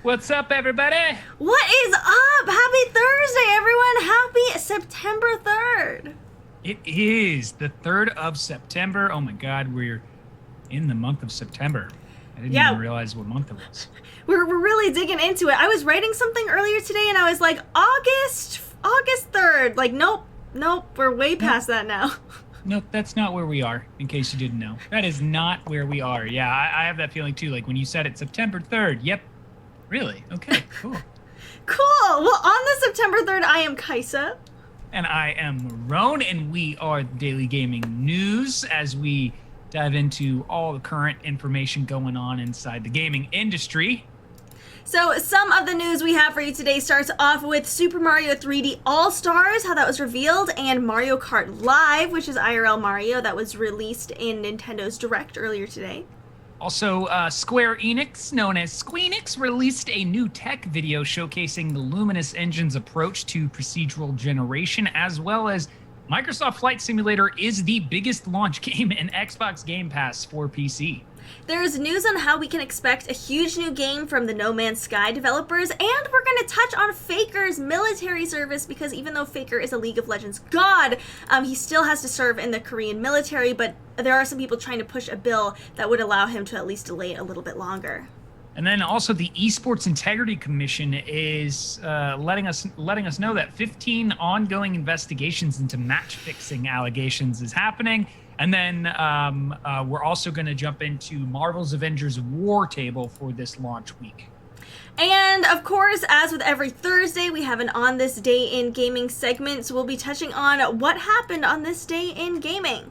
What's up, everybody? What is up? Happy Thursday, everyone. Happy September 3rd. It is the 3rd of September. Oh my God, we're in the month of September. I didn't even realize what month it was. We're really digging into it. I was writing something earlier today and I was like, August 3rd. Like, nope, we're way past that now. Nope, that's not where we are, in case you didn't know. That is not where we are. Yeah, I have that feeling too. Like when you said it, September 3rd. Yep. Really? Okay, cool. Cool. Well, on the September 3rd, I am Kaisa. And I am Roan, and we are Daily Gaming News as we dive into all the current information going on inside the gaming industry. So some of the news we have for you today starts off with Super Mario 3D All-Stars, how that was revealed, and Mario Kart Live, which is IRL Mario, that was released in Nintendo's Direct earlier today. Also, Square Enix, known as Squeenix, released a new tech video showcasing the Luminous Engine's approach to procedural generation, as well as Microsoft Flight Simulator is the biggest launch game in Xbox Game Pass for PC. There's news on how we can expect a huge new game from the No Man's Sky developers, and we're going to touch on Faker's military service, because even though Faker is a League of Legends god, he still has to serve in the Korean military, but there are some people trying to push a bill that would allow him to at least delay it a little bit longer. And then also the Esports Integrity Commission is letting us know that 15 ongoing investigations into match-fixing allegations is happening. And then we're also going to jump into Marvel's Avengers War Table for this launch week. And of course, as with every Thursday, we have an On This Day in Gaming segment, so we'll be touching on what happened on this day in gaming.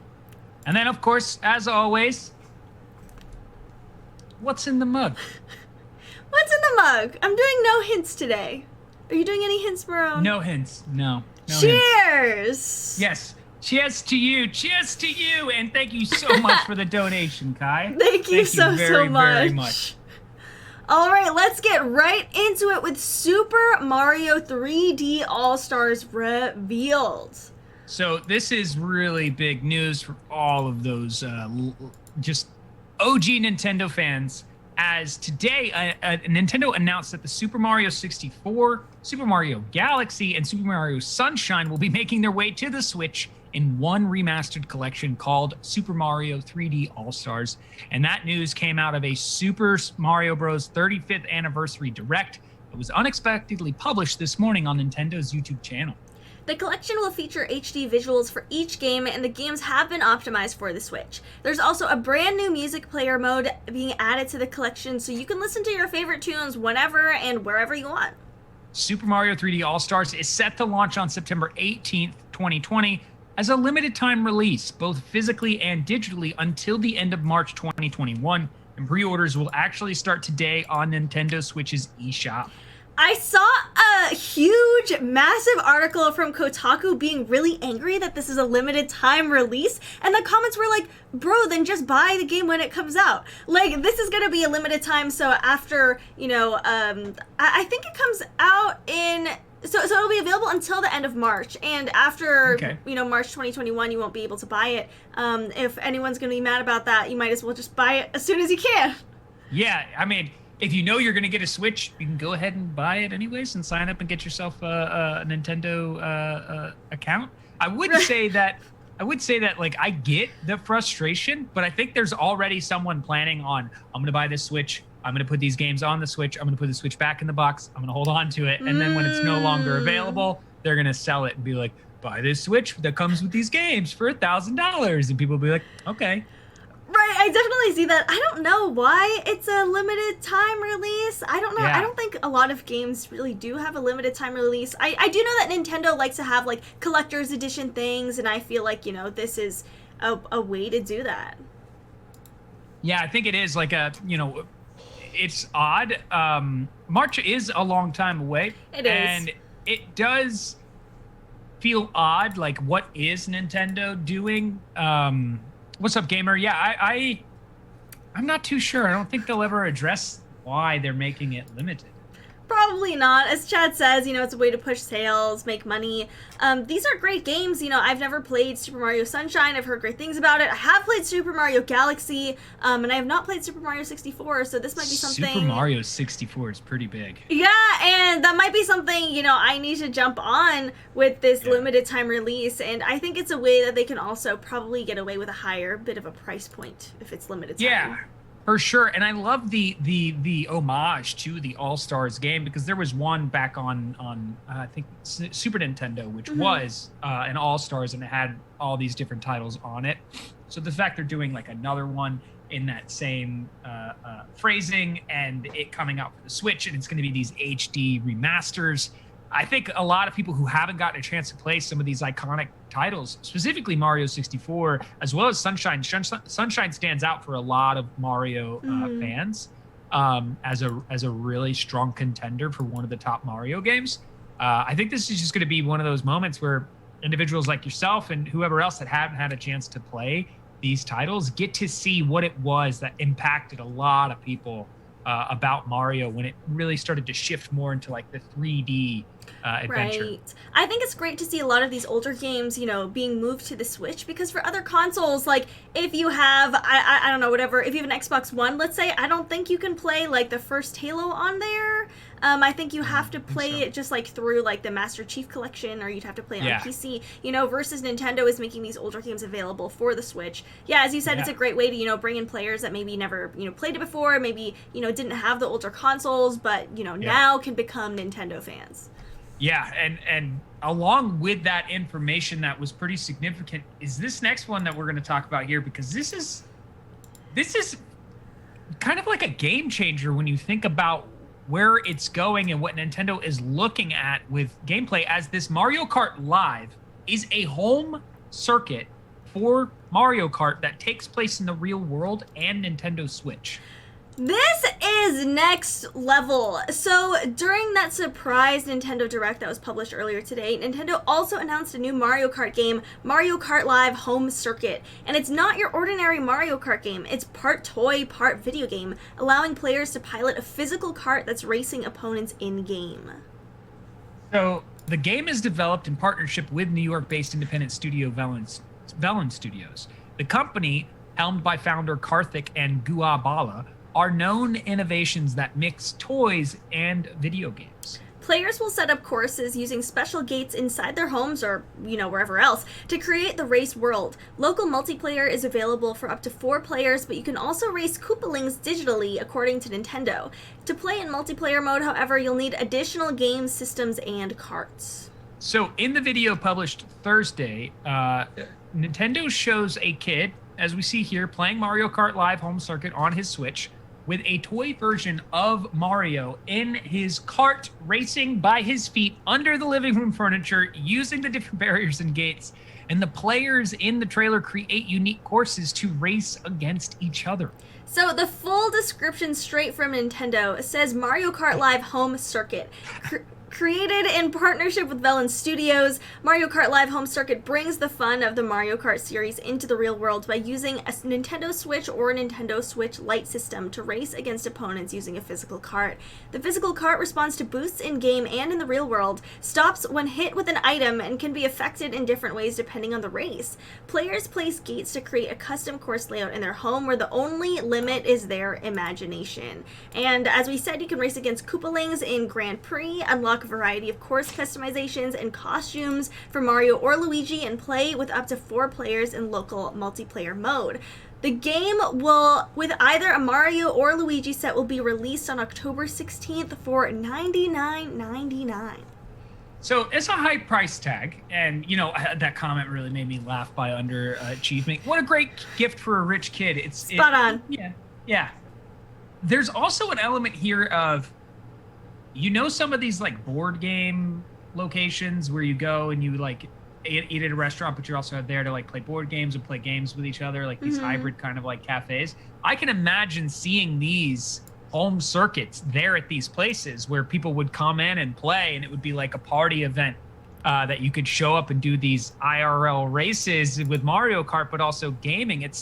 And then, of course, as always, what's in the mug? What's in the mug? I'm doing no hints today. Are you doing any hints, Moreau? No hints. No Cheers! Hints. Yes. Cheers to you. Cheers to you. And thank you so much for the donation, Kai. Thank you so much. Very much. All right, let's get right into it with Super Mario 3D All-Stars revealed. So this is really big news for all of those just OG Nintendo fans, as today Nintendo announced that the Super Mario 64, Super Mario Galaxy, and Super Mario Sunshine will be making their way to the Switch in one remastered collection called Super Mario 3D All-Stars. And that news came out of a Super Mario Bros. 35th Anniversary Direct that was unexpectedly published this morning on Nintendo's YouTube channel. The collection will feature HD visuals for each game, and the games have been optimized for the Switch. There's also a brand new music player mode being added to the collection, so you can listen to your favorite tunes whenever and wherever you want. Super Mario 3D All-Stars is set to launch on September 18th, 2020, as a limited time release, both physically and digitally, until the end of March 2021, and pre-orders will actually start today on Nintendo Switch's eShop. I saw a huge, massive article from Kotaku being really angry that this is a limited time release, and the comments were like, bro, then just buy the game when it comes out. Like, this is gonna be a limited time, so after, I think it comes out in... So it'll be available until the end of March, and after, March 2021, you won't be able to buy it. If anyone's gonna be mad about that, you might as well just buy it as soon as you can. Yeah, I mean... If you know you're going to get a Switch, you can go ahead and buy it anyways and sign up and get yourself a Nintendo account. I would say that like I get the frustration, but I think there's already someone planning on, I'm going to buy this Switch. I'm going to put these games on the Switch. I'm going to put the Switch back in the box. I'm going to hold on to it. And then when it's no longer available, they're going to sell it and be like, buy this Switch that comes with these games for $1,000. And people will be like, okay. Right, I definitely see that. I don't know why it's a limited time release. I don't know. Yeah. I don't think a lot of games really do have a limited time release. I do know that Nintendo likes to have like collector's edition things, and I feel like, this is a way to do that. Yeah, I think it is like it's odd. March is a long time away. It is. And it does feel odd, like what is Nintendo doing? What's up, gamer? Yeah, I'm not too sure. I don't think they'll ever address why they're making it limited. Probably not. As Chad says, it's a way to push sales, make money. These are great games. I've never played Super Mario Sunshine. I've heard great things about it. I have played Super Mario Galaxy, and I have not played Super Mario 64, so this might be something... Super Mario 64 is pretty big. Yeah, and that might be something, I need to jump on with this limited time release, and I think it's a way that they can also probably get away with a higher bit of a price point if it's limited time. Yeah. For sure, and I love the homage to the All-Stars game, because there was one back on I think Super Nintendo, which was an All-Stars, and it had all these different titles on it. So the fact they're doing like another one in that same phrasing, and it coming out for the Switch, and it's going to be these HD remasters. I think a lot of people who haven't gotten a chance to play some of these iconic titles, specifically Mario 64, as well as Sunshine. Sunshine stands out for a lot of Mario fans as a really strong contender for one of the top Mario games. I think this is just going to be one of those moments where individuals like yourself and whoever else that haven't had a chance to play these titles get to see what it was that impacted a lot of people about Mario when it really started to shift more into like the 3D adventure. Right. I think it's great to see a lot of these older games, being moved to the Switch, because for other consoles, like if you have, I don't know, whatever, if you have an Xbox One, let's say, I don't think you can play like the first Halo on there. I think you have to play it just like through like the Master Chief Collection, or you'd have to play it on PC, versus Nintendo is making these older games available for the Switch. Yeah, as you said, it's a great way to, bring in players that maybe never, played it before, maybe, didn't have the older consoles, but, now can become Nintendo fans. Yeah, and along with that information that was pretty significant is this next one that we're going to talk about here, because this is kind of like a game changer when you think about where it's going and what Nintendo is looking at with gameplay, as this Mario Kart Live is a home circuit for Mario Kart that takes place in the real world and Nintendo Switch. This is next level. So during that surprise Nintendo Direct that was published earlier today, Nintendo also announced a new Mario Kart game, Mario Kart Live Home Circuit. And it's not your ordinary Mario Kart game. It's part toy, part video game, allowing players to pilot a physical kart that's racing opponents in-game. So the game is developed in partnership with New York-based independent studio Velen Studios. The company, helmed by founder Karthik and Gua Bala, are known innovations that mix toys and video games. Players will set up courses using special gates inside their homes or, wherever else to create the race world. Local multiplayer is available for up to 4 players, but you can also race Koopalings digitally, according to Nintendo. To play in multiplayer mode, however, you'll need additional game systems and carts. So in the video published Thursday, Nintendo shows a kid, as we see here, playing Mario Kart Live Home Circuit on his Switch, with a toy version of Mario in his cart, racing by his feet under the living room furniture, using the different barriers and gates. And the players in the trailer create unique courses to race against each other. So the full description straight from Nintendo says Mario Kart Live Home Circuit. Created in partnership with Velen Studios, Mario Kart Live Home Circuit brings the fun of the Mario Kart series into the real world by using a Nintendo Switch or Nintendo Switch Lite system to race against opponents using a physical kart. The physical kart responds to boosts in-game and in the real world, stops when hit with an item, and can be affected in different ways depending on the race. Players place gates to create a custom course layout in their home where the only limit is their imagination. And as we said, you can race against Koopalings in Grand Prix, unlock a variety of course customizations and costumes for Mario or Luigi, and play with up to 4 players in local multiplayer mode. The game will, with either a Mario or Luigi set, will be released on October 16th for $99.99. So it's a high price tag, and that comment really made me laugh by underachievement. What a great gift for a rich kid. It's spot on. Yeah. There's also an element here of, some of these like board game locations where you go and you like eat at a restaurant, but you're also there to like play board games and play games with each other, like these hybrid kind of like cafes. I can imagine seeing these home circuits there at these places where people would come in and play, and it would be like a party event that you could show up and do these IRL races with Mario Kart, but also gaming. It's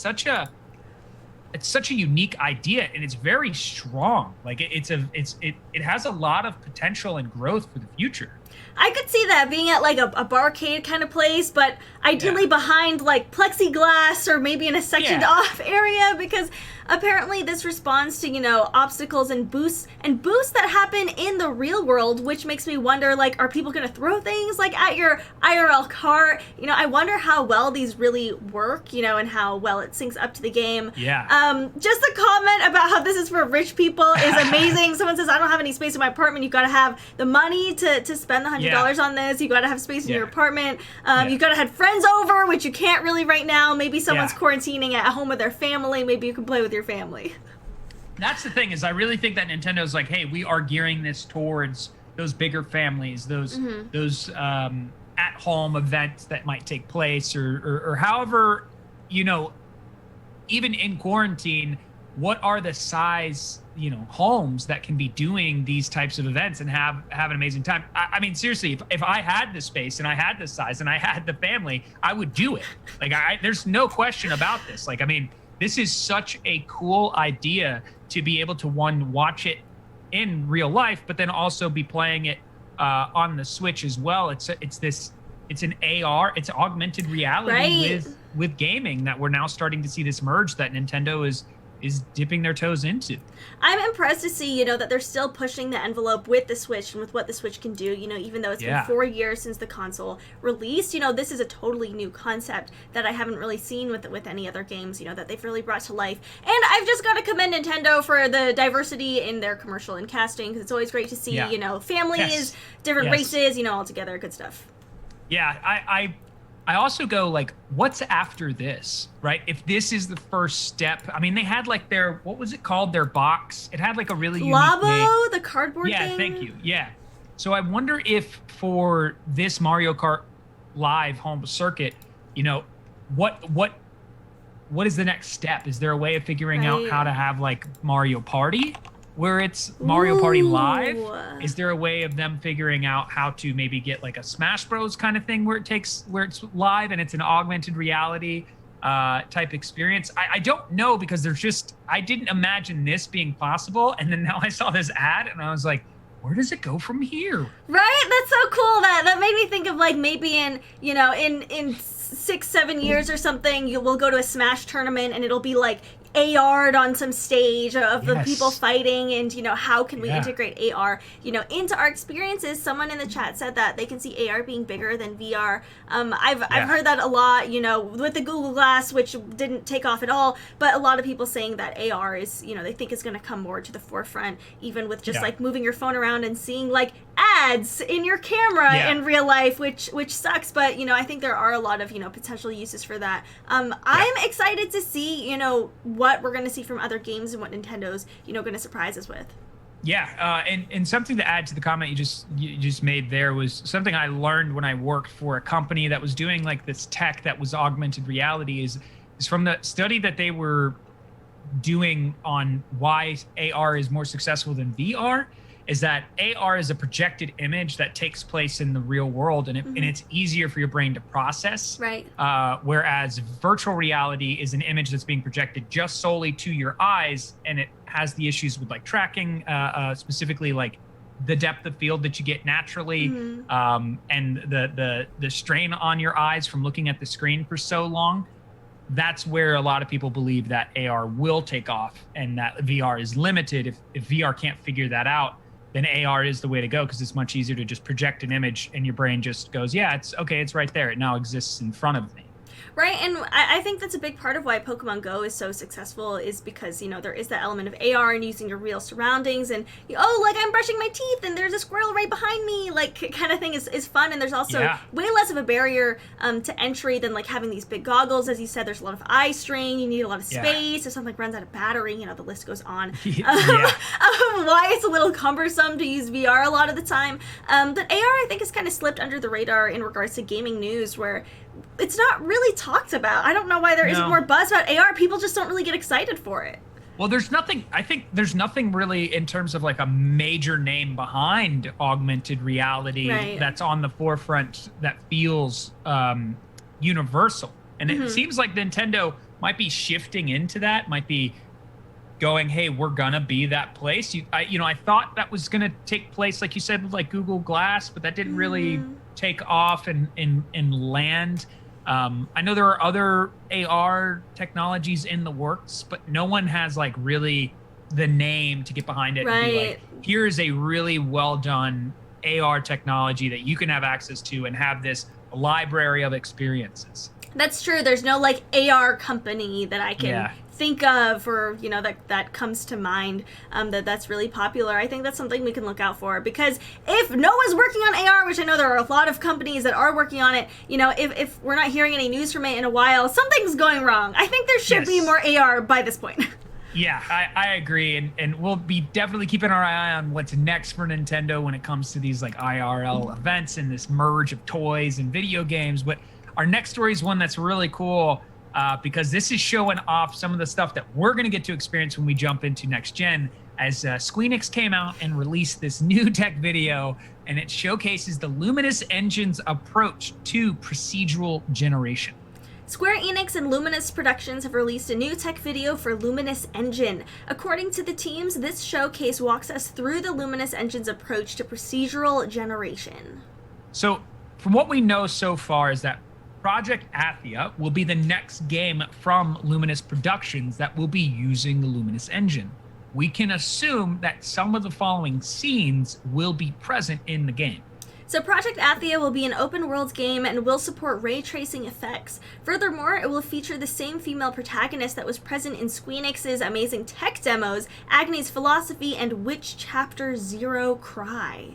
it's such a unique idea, and it's very strong. Like it has a lot of potential and growth for the future. I could see that being at like a barcade kind of place, but ideally behind like plexiglass or maybe in a sectioned off area, because apparently this responds to, you know, obstacles and boosts that happen in the real world, which makes me wonder, like, are people going to throw things like at your IRL cart? You know, I wonder how well these really work, you know, and how well it syncs up to the game. Yeah. Just a comment about how this is for rich people is amazing. Someone says, I don't have any space in my apartment. You got to have the money to spend the $100 on this. You got to have space in your apartment. You got to have friends over, which you can't really right now. Maybe someone's quarantining at home with their family. Maybe you can play with your family. That's the thing, is I really think that Nintendo's like, hey, we are gearing this towards those bigger families, those at-home events that might take place, or however, you know, even in quarantine, what are the size, you know, homes that can be doing these types of events and have an amazing time. I mean, seriously, if I had the space and I had the size and I had the family, I would do it. Like, there's no question about this. Like, I mean, this is such a cool idea to be able to, one, watch it in real life, but then also be playing it on the Switch as well. It's an AR, it's augmented reality with gaming that we're now starting to see this merge that Nintendo is dipping their toes into. I'm impressed to see, you know, that they're still pushing the envelope with the Switch and with what the Switch can do, you know, even though it's been 4 years since the console released. You know, this is a totally new concept that I haven't really seen with any other games, you know, that they've really brought to life. And I've just got to commend Nintendo for the diversity in their commercial and casting, because it's always great to see, you know, families, different races, you know, all together. Good stuff. Yeah, I also go, like, what's after this, right? If this is the first step, I mean, they had like their, what was it called? Their box. It had like a really unique name. The cardboard thing? Yeah, thank you. Yeah. So I wonder if for this Mario Kart Live home circuit, you know, what is the next step? Is there a way of figuring out how to have like Mario Party, where it's Mario Party Live? Is there a way of them figuring out how to maybe get like a Smash Bros kind of thing where it's live and it's an augmented reality type experience? I don't know, because I didn't imagine this being possible, and then now I saw this ad and I was like, where does it go from here? Right? That's so cool. That made me think of, like, maybe in 6-7 years or something, we'll go to a Smash tournament and it'll be like AR'd on some stage of the people fighting, and, you know, how can we integrate AR, you know, into our experiences? Someone in the chat said that they can see AR being bigger than VR. I've heard that a lot, you know, with the Google Glass, which didn't take off at all, but a lot of people saying that AR is, you know, they think is going to come more to the forefront, even with just like moving your phone around and seeing like ads in your camera in real life, which sucks, but, you know, I think there are a lot of, you know, potential uses for that. I'm excited to see, you know, what we're going to see from other games and what Nintendo's, you know, going to surprise us with. Yeah, and something to add to the comment you just made there was something I learned when I worked for a company that was doing like this tech that was augmented reality, is from the study that they were doing on why AR is more successful than VR, is that AR is a projected image that takes place in the real world, and it's easier for your brain to process. Right. Whereas virtual reality is an image that's being projected just solely to your eyes, and it has the issues with like tracking, specifically like the depth of field that you get naturally, and the strain on your eyes from looking at the screen for so long. That's where a lot of people believe that AR will take off, and that VR is limited. If VR can't figure that out, then AR is the way to go, because it's much easier to just project an image and your brain just goes, yeah, it's okay, it's right there. It now exists in front of me. Right, and I think that's a big part of why Pokemon Go is so successful, is because, you know, there is that element of AR and using your real surroundings, and, like, I'm brushing my teeth and there's a squirrel right behind me, like, kind of thing is fun, and there's also way less of a barrier to entry than, like, having these big goggles. As you said, there's a lot of eye strain, you need a lot of space, if something runs out of battery, you know, the list goes on. Why it's a little cumbersome to use VR a lot of the time. But AR, I think, has kind of slipped under the radar in regards to gaming news, where it's not really talked about. I don't know why there isn't more buzz about AR. People just don't really get excited for it. Well, I think there's nothing really in terms of like a major name behind augmented reality that's on the forefront that feels universal. And it seems like Nintendo might be shifting into that, might be going, hey, we're gonna be that place. I thought that was gonna take place, like you said, with like Google Glass, but that didn't really take off and land. I know there are other AR technologies in the works, but no one has like really the name to get behind it and be like, here is a really well done AR technology that you can have access to and have this library of experiences. That's true. There's no like AR company that I can think of, or that comes to mind that's really popular. I think that's something we can look out for, because if no one's working on AR, which I know there are a lot of companies that are working on it, if we're not hearing any news from it in a while, something's going wrong. I think there should be more AR by this point. Yeah, I agree, and we'll be definitely keeping our eye on what's next for Nintendo when it comes to these like IRL events and this merge of toys and video games. But our next story is one that's really cool because this is showing off some of the stuff that we're going to get to experience when we jump into next gen, as Squeenix came out and released this new tech video, and it showcases the Luminous Engine's approach to procedural generation. Square Enix and Luminous Productions have released a new tech video for Luminous Engine. According to the teams, this showcase walks us through the Luminous Engine's approach to procedural generation. So, from what we know so far is that Project ESEA will be the next game from Luminous Productions that will be using the Luminous Engine. We can assume that some of the following scenes will be present in the game. So Project ESEA will be an open-world game and will support ray tracing effects. Furthermore, it will feature the same female protagonist that was present in Squeenix's amazing tech demos, Agni's Philosophy, and Witch Chapter Zero Cry.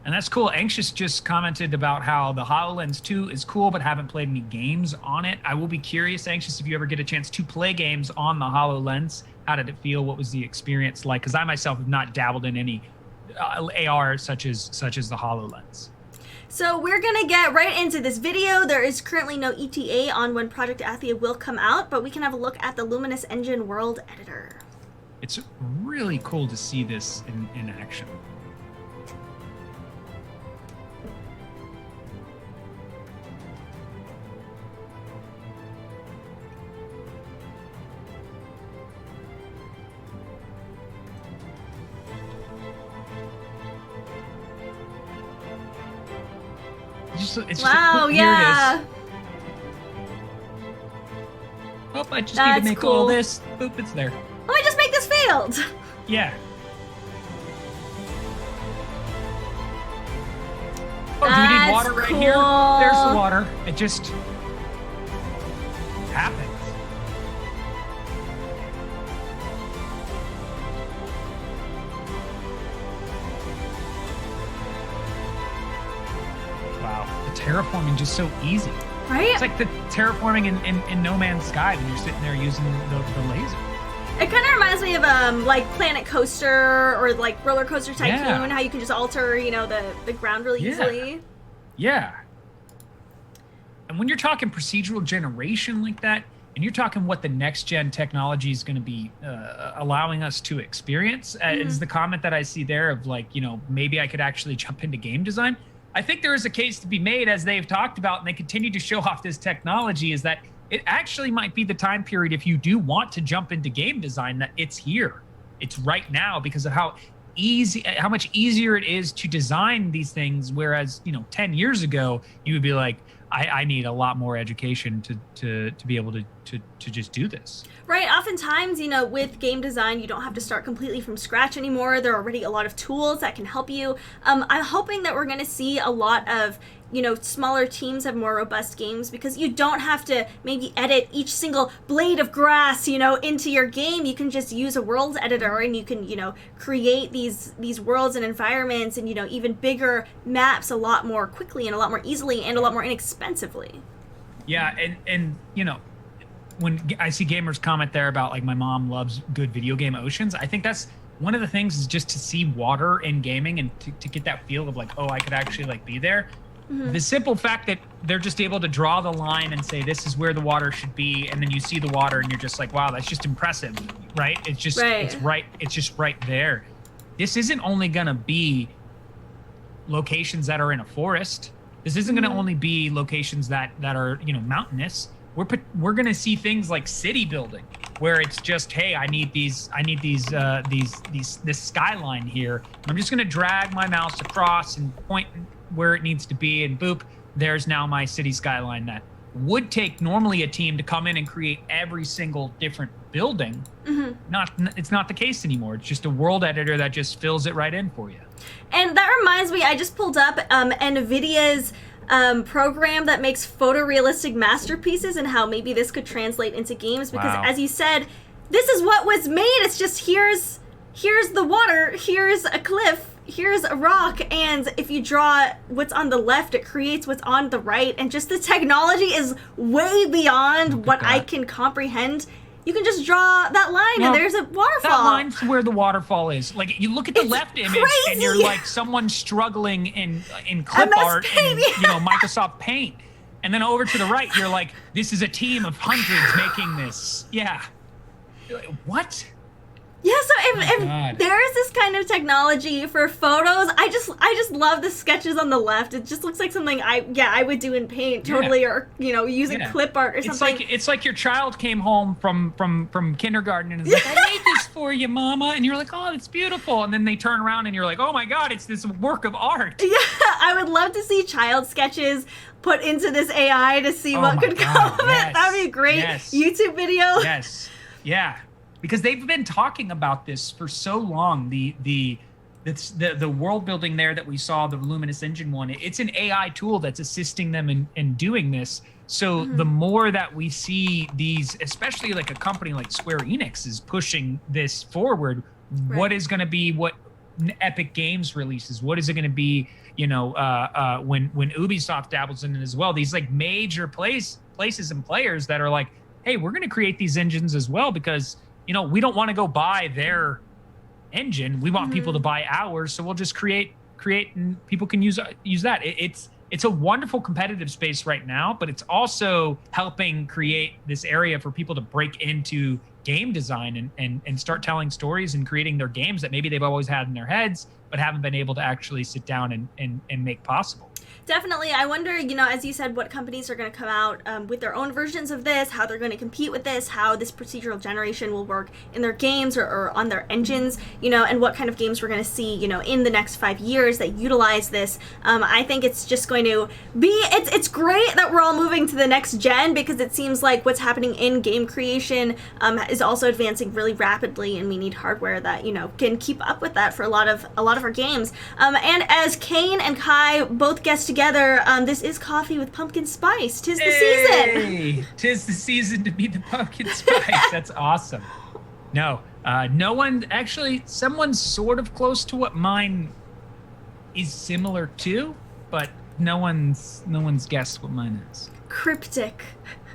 And that's cool. Anxious just commented about how the HoloLens 2 is cool, but haven't played any games on it. I will be curious, Anxious, if you ever get a chance to play games on the HoloLens. How did it feel? What was the experience like? Because I myself have not dabbled in any AR such as the HoloLens. So we're gonna get right into this video. There is currently no ETA on when Project ESEA will come out, but we can have a look at the Luminous Engine World Editor. It's really cool to see this in action. It's wow, just, yeah. Oh, I just need to make all this. Boop, it's there. Let me just make this field. Yeah. Oh, do we need water right here? There's the water. It just happens. Terraforming just so easy, right? It's like the terraforming in No Man's Sky when you're sitting there using the laser. It kind of reminds me of like Planet Coaster or like Roller Coaster Tycoon, how you can just alter the ground really easily. Yeah. And when you're talking procedural generation like that, and you're talking what the next gen technology is going to be allowing us to experience, is the comment that I see there of like, maybe I could actually jump into game design. I think there is a case to be made, as they've talked about, and they continue to show off this technology, is that it actually might be the time period, if you do want to jump into game design, that it's here. It's right now because of how much easier it is to design these things. Whereas, 10 years ago, you would be like, I need a lot more education to be able to just do this. Right. Oftentimes, with game design, you don't have to start completely from scratch anymore. There are already a lot of tools that can help you. I'm hoping that we're going to see a lot of, smaller teams have more robust games, because you don't have to maybe edit each single blade of grass, into your game. You can just use a world editor and you can, create these worlds and environments and, even bigger maps a lot more quickly and a lot more easily and a lot more inexpensively. Yeah. And when I see gamers comment there about like, my mom loves good video game oceans, I think that's one of the things, is just to see water in gaming and to get that feel of like, oh, I could actually like be there. The simple fact that they're just able to draw the line and say, this is where the water should be. And then you see the water and you're just like, wow, that's just impressive, right? It's just, it's just right there. This isn't only going to be locations that are in a forest. This isn't going to only be locations that are, mountainous. We're going to see things like city building. where it's just, hey, I need this skyline here. I'm just gonna drag my mouse across and point where it needs to be, and boop, there's now my city skyline that would take normally a team to come in and create every single different building. It's not the case anymore. It's just a world editor that just fills it right in for you. And that reminds me, I just pulled up NVIDIA's program that makes photorealistic masterpieces, and how maybe this could translate into games, because as you said, this is what was made. It's just here's the water, here's a cliff, here's a rock, and if you draw what's on the left, it creates what's on the right, and just the technology is way beyond what I can comprehend. You can just draw that line, and there's a waterfall. That line's where the waterfall is. Like, you look at the left image, and you're like someone struggling in clip art and Microsoft Paint. And then over to the right, you're like, this is a team of hundreds making this. Yeah. What? Yeah, so if there is this kind of technology for photos, I just love the sketches on the left. It just looks like something I would do in Paint totally, or using clip art or something. It's like your child came home from kindergarten and is like, I made this for you, Mama, and you're like, oh, it's beautiful, and then they turn around and you're like, oh my God, it's this work of art. Yeah, I would love to see child sketches put into this AI to see what could come of it. That would be a great YouTube video. Yes, yeah. Because they've been talking about this for so long. The world building there that we saw, the Luminous Engine one, it's an AI tool that's assisting them in doing this. So the more that we see these, especially like a company like Square Enix is pushing this forward, what is going to be what Epic Games releases? What is it going to be? When Ubisoft dabbles in it as well, these like major places and players that are like, hey, we're going to create these engines as well, because we don't want to go buy their engine. We want people to buy ours, so we'll just create, and people can use that. It's a wonderful competitive space right now, but it's also helping create this area for people to break into game design and start telling stories and creating their games that maybe they've always had in their heads, but haven't been able to actually sit down and make possible. Definitely. I wonder, as you said, what companies are going to come out with their own versions of this, how they're going to compete with this, how this procedural generation will work in their games or on their engines, and what kind of games we're going to see, in the next 5 years that utilize this. I think it's just going to be, it's great that we're all moving to the next gen, because it seems like what's happening in game creation is also advancing really rapidly, and we need hardware that, can keep up with that for a lot of our games. And as Kane and Kai both guessed together, this is coffee with pumpkin spice. Tis the season. Tis the season to be the pumpkin spice. That's awesome. No one, actually, someone sort of close to what mine is similar to, but no one's guessed what mine is. Cryptic.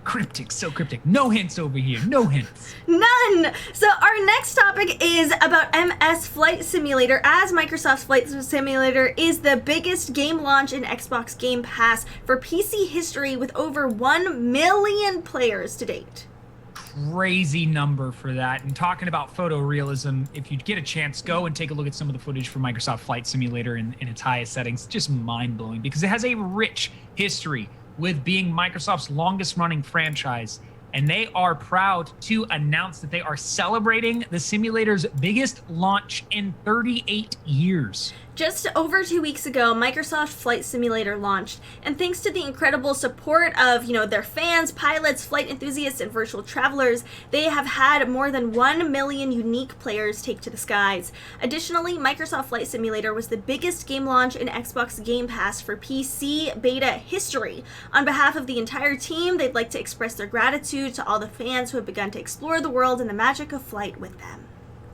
Cryptic, so cryptic. No hints over here. No hints. None! So our next topic is about MS Flight Simulator, as Microsoft's Flight Simulator is the biggest game launch in Xbox Game Pass for PC history, with over 1 million players to date. Crazy number for that. And talking about photorealism, if you get a chance, go and take a look at some of the footage from Microsoft Flight Simulator in its highest settings. It's just mind-blowing, because it has a rich history with being Microsoft's longest running franchise. And they are proud to announce that they are celebrating the simulator's biggest launch in 38 years. Just over 2 weeks ago, Microsoft Flight Simulator launched, and thanks to the incredible support of, their fans, pilots, flight enthusiasts, and virtual travelers, they have had more than 1 million unique players take to the skies. Additionally, Microsoft Flight Simulator was the biggest game launch in Xbox Game Pass for PC beta history. On behalf of the entire team, they'd like to express their gratitude to all the fans who have begun to explore the world and the magic of flight with them.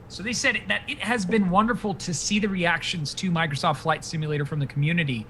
So they said that it has been wonderful to see the reactions to Microsoft Flight Simulator from the community.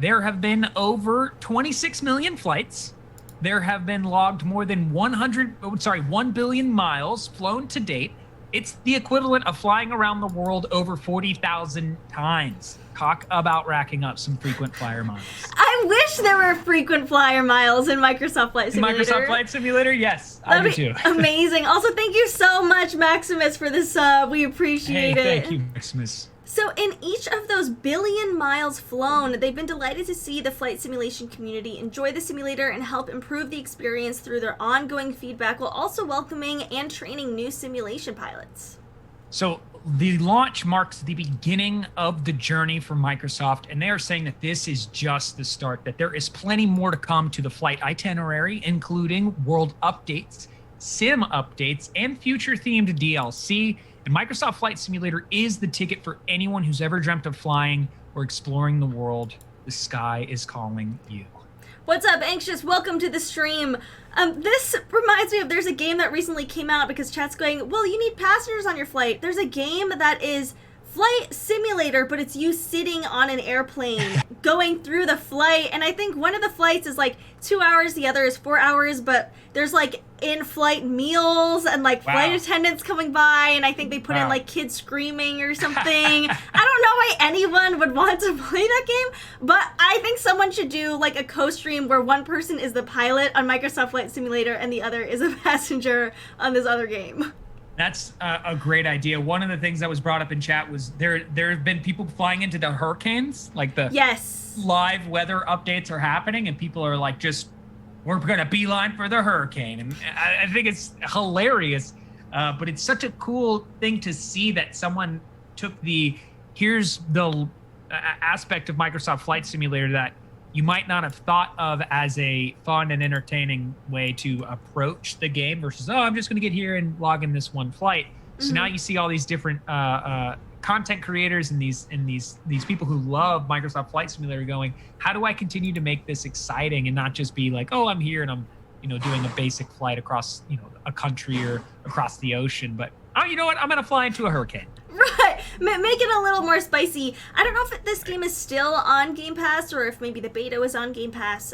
There have been over 26 million flights. There have been logged more than 1 billion miles flown to date. It's the equivalent of flying around the world over 40,000 times. Talk about racking up some frequent flyer miles. I wish there were frequent flyer miles in Microsoft Flight Simulator. Microsoft Flight Simulator, yes. I do too. Amazing. Also, thank you so much, Maximus, for this. We appreciate it. Thank you, Maximus. So in each of those billion miles flown, they've been delighted to see the flight simulation community enjoy the simulator and help improve the experience through their ongoing feedback, while also welcoming and training new simulation pilots. So the launch marks the beginning of the journey for Microsoft, and they are saying that this is just the start, that there is plenty more to come to the flight itinerary, including world updates, sim updates, and future-themed DLC. And Microsoft Flight Simulator is the ticket for anyone who's ever dreamt of flying or exploring the world. The sky is calling you. What's up, Anxious? Welcome to the stream. This reminds me of, there's a game that recently came out because chat's going, well, you need passengers on your flight. There's a game that is Flight Simulator, but it's you sitting on an airplane going through the flight. And I think one of the flights is like 2 hours, the other is 4 hours, but there's like in-flight meals and like flight attendants coming by, and I think they put in like kids screaming or something. I don't know why anyone would want to play that game, but I think someone should do like a co-stream where one person is the pilot on Microsoft Flight Simulator and the other is a passenger on this other game. That's a great idea. One of the things that was brought up in chat was there have been people flying into the hurricanes, like the live weather updates are happening, and people are like, we're going to beeline for the hurricane. And I think it's hilarious, but it's such a cool thing to see that someone took here's the aspect of Microsoft Flight Simulator that you might not have thought of as a fun and entertaining way to approach the game versus, I'm just going to get here and log in this one flight. So now you see all these different content creators and these people who love Microsoft Flight Simulator going, how do I continue to make this exciting and not just be like, I'm here and I'm doing a basic flight across a country or across the ocean, but you know what, I'm going to fly into a hurricane. Right, make it a little more spicy. I don't know if this game is still on Game Pass or if maybe the beta was on Game Pass,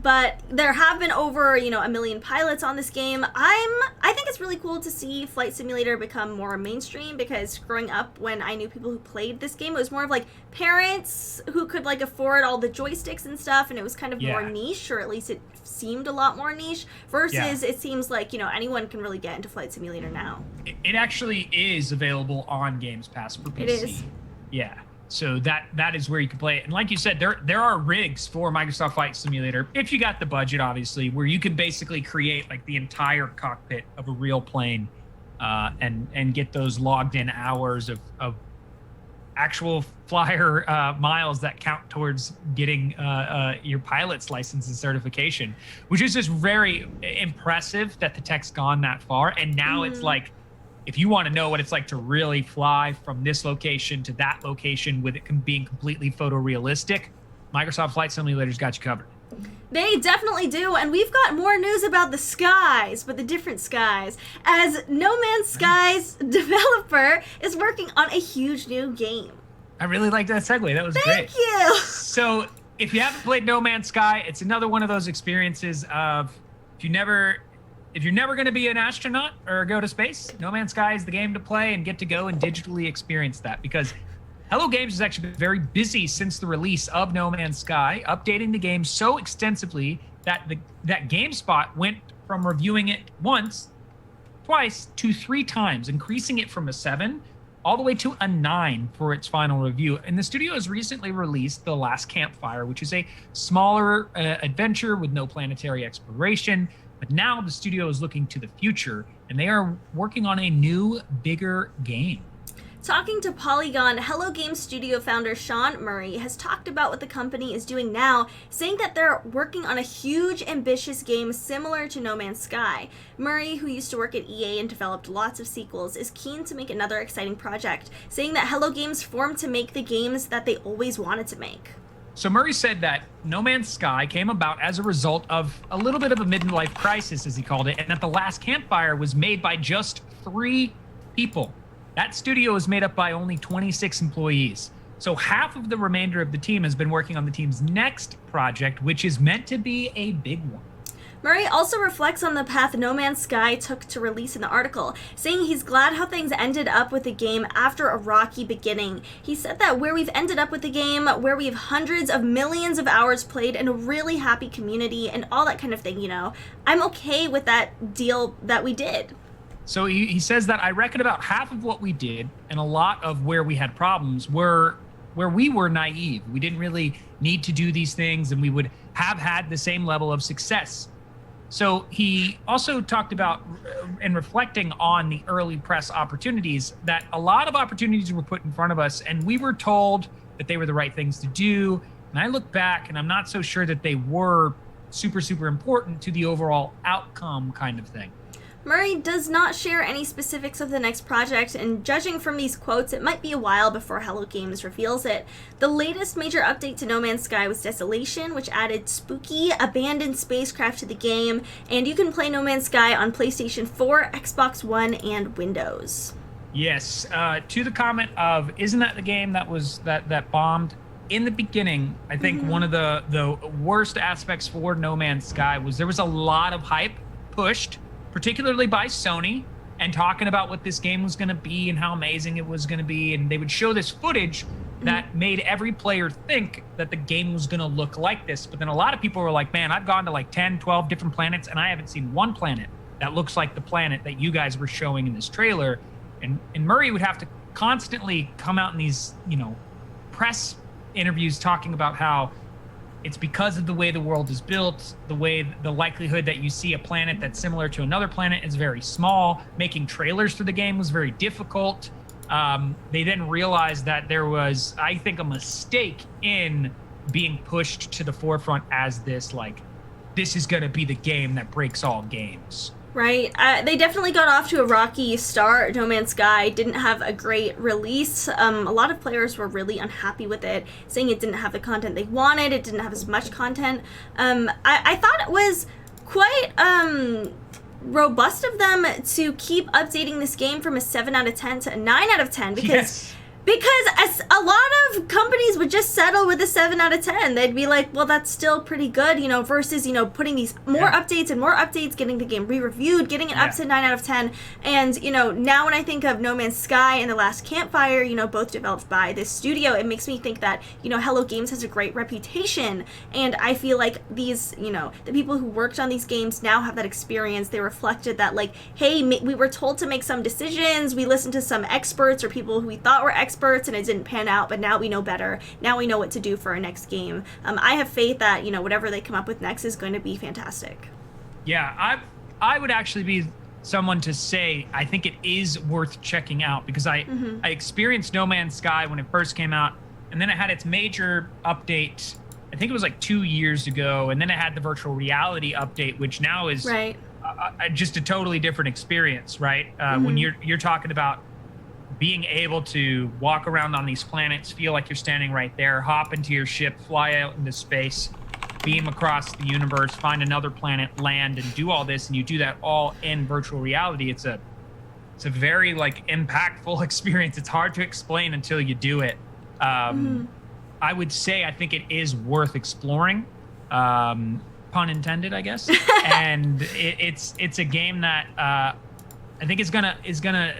but there have been over, a million pilots on this game. I think it's really cool to see Flight Simulator become more mainstream, because growing up when I knew people who played this game, it was more of like parents who could like afford all the joysticks and stuff, and it was kind of more niche, or at least it seemed a lot more niche, versus it seems like, anyone can really get into Flight Simulator now. It actually is available on Games Pass for PC. It is. Yeah. So that is where you can play it. And like you said, there are rigs for Microsoft Flight Simulator, if you got the budget, obviously, where you can basically create like the entire cockpit of a real plane, and get those logged in hours of actual flyer miles that count towards getting your pilot's license and certification, which is just very impressive that the tech's gone that far. And now it's like, if you want to know what it's like to really fly from this location to that location with it being completely photorealistic, Microsoft Flight Simulator's got you covered. They definitely do, and we've got more news about the skies, but the different skies, as No Man's Sky's developer is working on a huge new game. I really like that segue. That was great. Thank you. So if you haven't played No Man's Sky, it's another one of those experiences of if you're never going to be an astronaut or go to space, No Man's Sky is the game to play and get to go and digitally experience that, because Hello Games has actually been very busy since the release of No Man's Sky, updating the game so extensively that that GameSpot went from reviewing it once, twice, to 3 times, increasing it from a 7 all the way to a 9 for its final review. And the studio has recently released The Last Campfire, which is a smaller adventure with no planetary exploration. But now the studio is looking to the future, and they are working on a new, bigger game. Talking to Polygon, Hello Games studio founder Sean Murray has talked about what the company is doing now, saying that they're working on a huge, ambitious game similar to No Man's Sky. Murray, who used to work at EA and developed lots of sequels, is keen to make another exciting project, saying that Hello Games formed to make the games that they always wanted to make. So Murray said that No Man's Sky came about as a result of a little bit of a midlife crisis, as he called it, and that The Last Campfire was made by just 3 people. That studio is made up by only 26 employees. So half of the remainder of the team has been working on the team's next project, which is meant to be a big one. Murray also reflects on the path No Man's Sky took to release in the article, saying he's glad how things ended up with the game after a rocky beginning. He said that where we've ended up with the game, where we have hundreds of millions of hours played and a really happy community and all that kind of thing, I'm okay with that deal that we did. So he says that I reckon about half of what we did and a lot of where we had problems were where we were naive. We didn't really need to do these things and we would have had the same level of success. So he also talked about, in reflecting on the early press opportunities, that a lot of opportunities were put in front of us and we were told that they were the right things to do. And I look back and I'm not so sure that they were super, super important to the overall outcome kind of thing. Murray does not share any specifics of the next project, and judging from these quotes, it might be a while before Hello Games reveals it. The latest major update to No Man's Sky was Desolation, which added spooky, abandoned spacecraft to the game, and you can play No Man's Sky on PlayStation 4, Xbox One, and Windows. Yes, to the comment of, isn't that the game that bombed? In the beginning, I think one of the worst aspects for No Man's Sky was there was a lot of hype pushed, particularly by Sony, and talking about what this game was going to be and how amazing it was going to be. And they would show this footage that made every player think that the game was going to look like this. But then a lot of people were like, man, I've gone to like 10, 12 different planets, and I haven't seen one planet that looks like the planet that you guys were showing in this trailer. And Murray would have to constantly come out in these, press interviews talking about how it's because of the way the world is built, the likelihood that you see a planet that's similar to another planet is very small. Making trailers for the game was very difficult. They then realized that there was, I think, a mistake in being pushed to the forefront as this is going to be the game that breaks all games. Right. They definitely got off to a rocky start. No Man's Sky didn't have a great release. A lot of players were really unhappy with it, saying it didn't have the content they wanted. It didn't have as much content. I thought it was quite robust of them to keep updating this game from a 7 out of 10 to a 9 out of 10 because as a lot of companies would just settle with a 7 out of 10. They'd be like, well, that's still pretty good, versus, putting these more updates and more updates, getting the game re-reviewed, getting it up to 9 out of 10. And, now when I think of No Man's Sky and The Last Campfire, both developed by this studio, it makes me think that, Hello Games has a great reputation. And I feel like these, the people who worked on these games now have that experience. They reflected that, hey, we were told to make some decisions. We listened to some experts or people who we thought were experts, and it didn't pan out, but now we know better. Now we know what to do for our next game. I have faith that, whatever they come up with next is going to be fantastic. Yeah, I would actually be someone to say I think it is worth checking out, because I experienced No Man's Sky when it first came out, and then it had its major update, I think it was like 2 years ago, and then it had the virtual reality update, which now is just a totally different experience, right? When you're talking about being able to walk around on these planets, feel like you're standing right there, hop into your ship, fly out into space, beam across the universe, find another planet, land, and do all this, and you do that all in virtual reality. It's a very impactful experience. It's hard to explain until you do it. I would say I think it is worth exploring. Pun intended, I guess. And it's a game that I think is gonna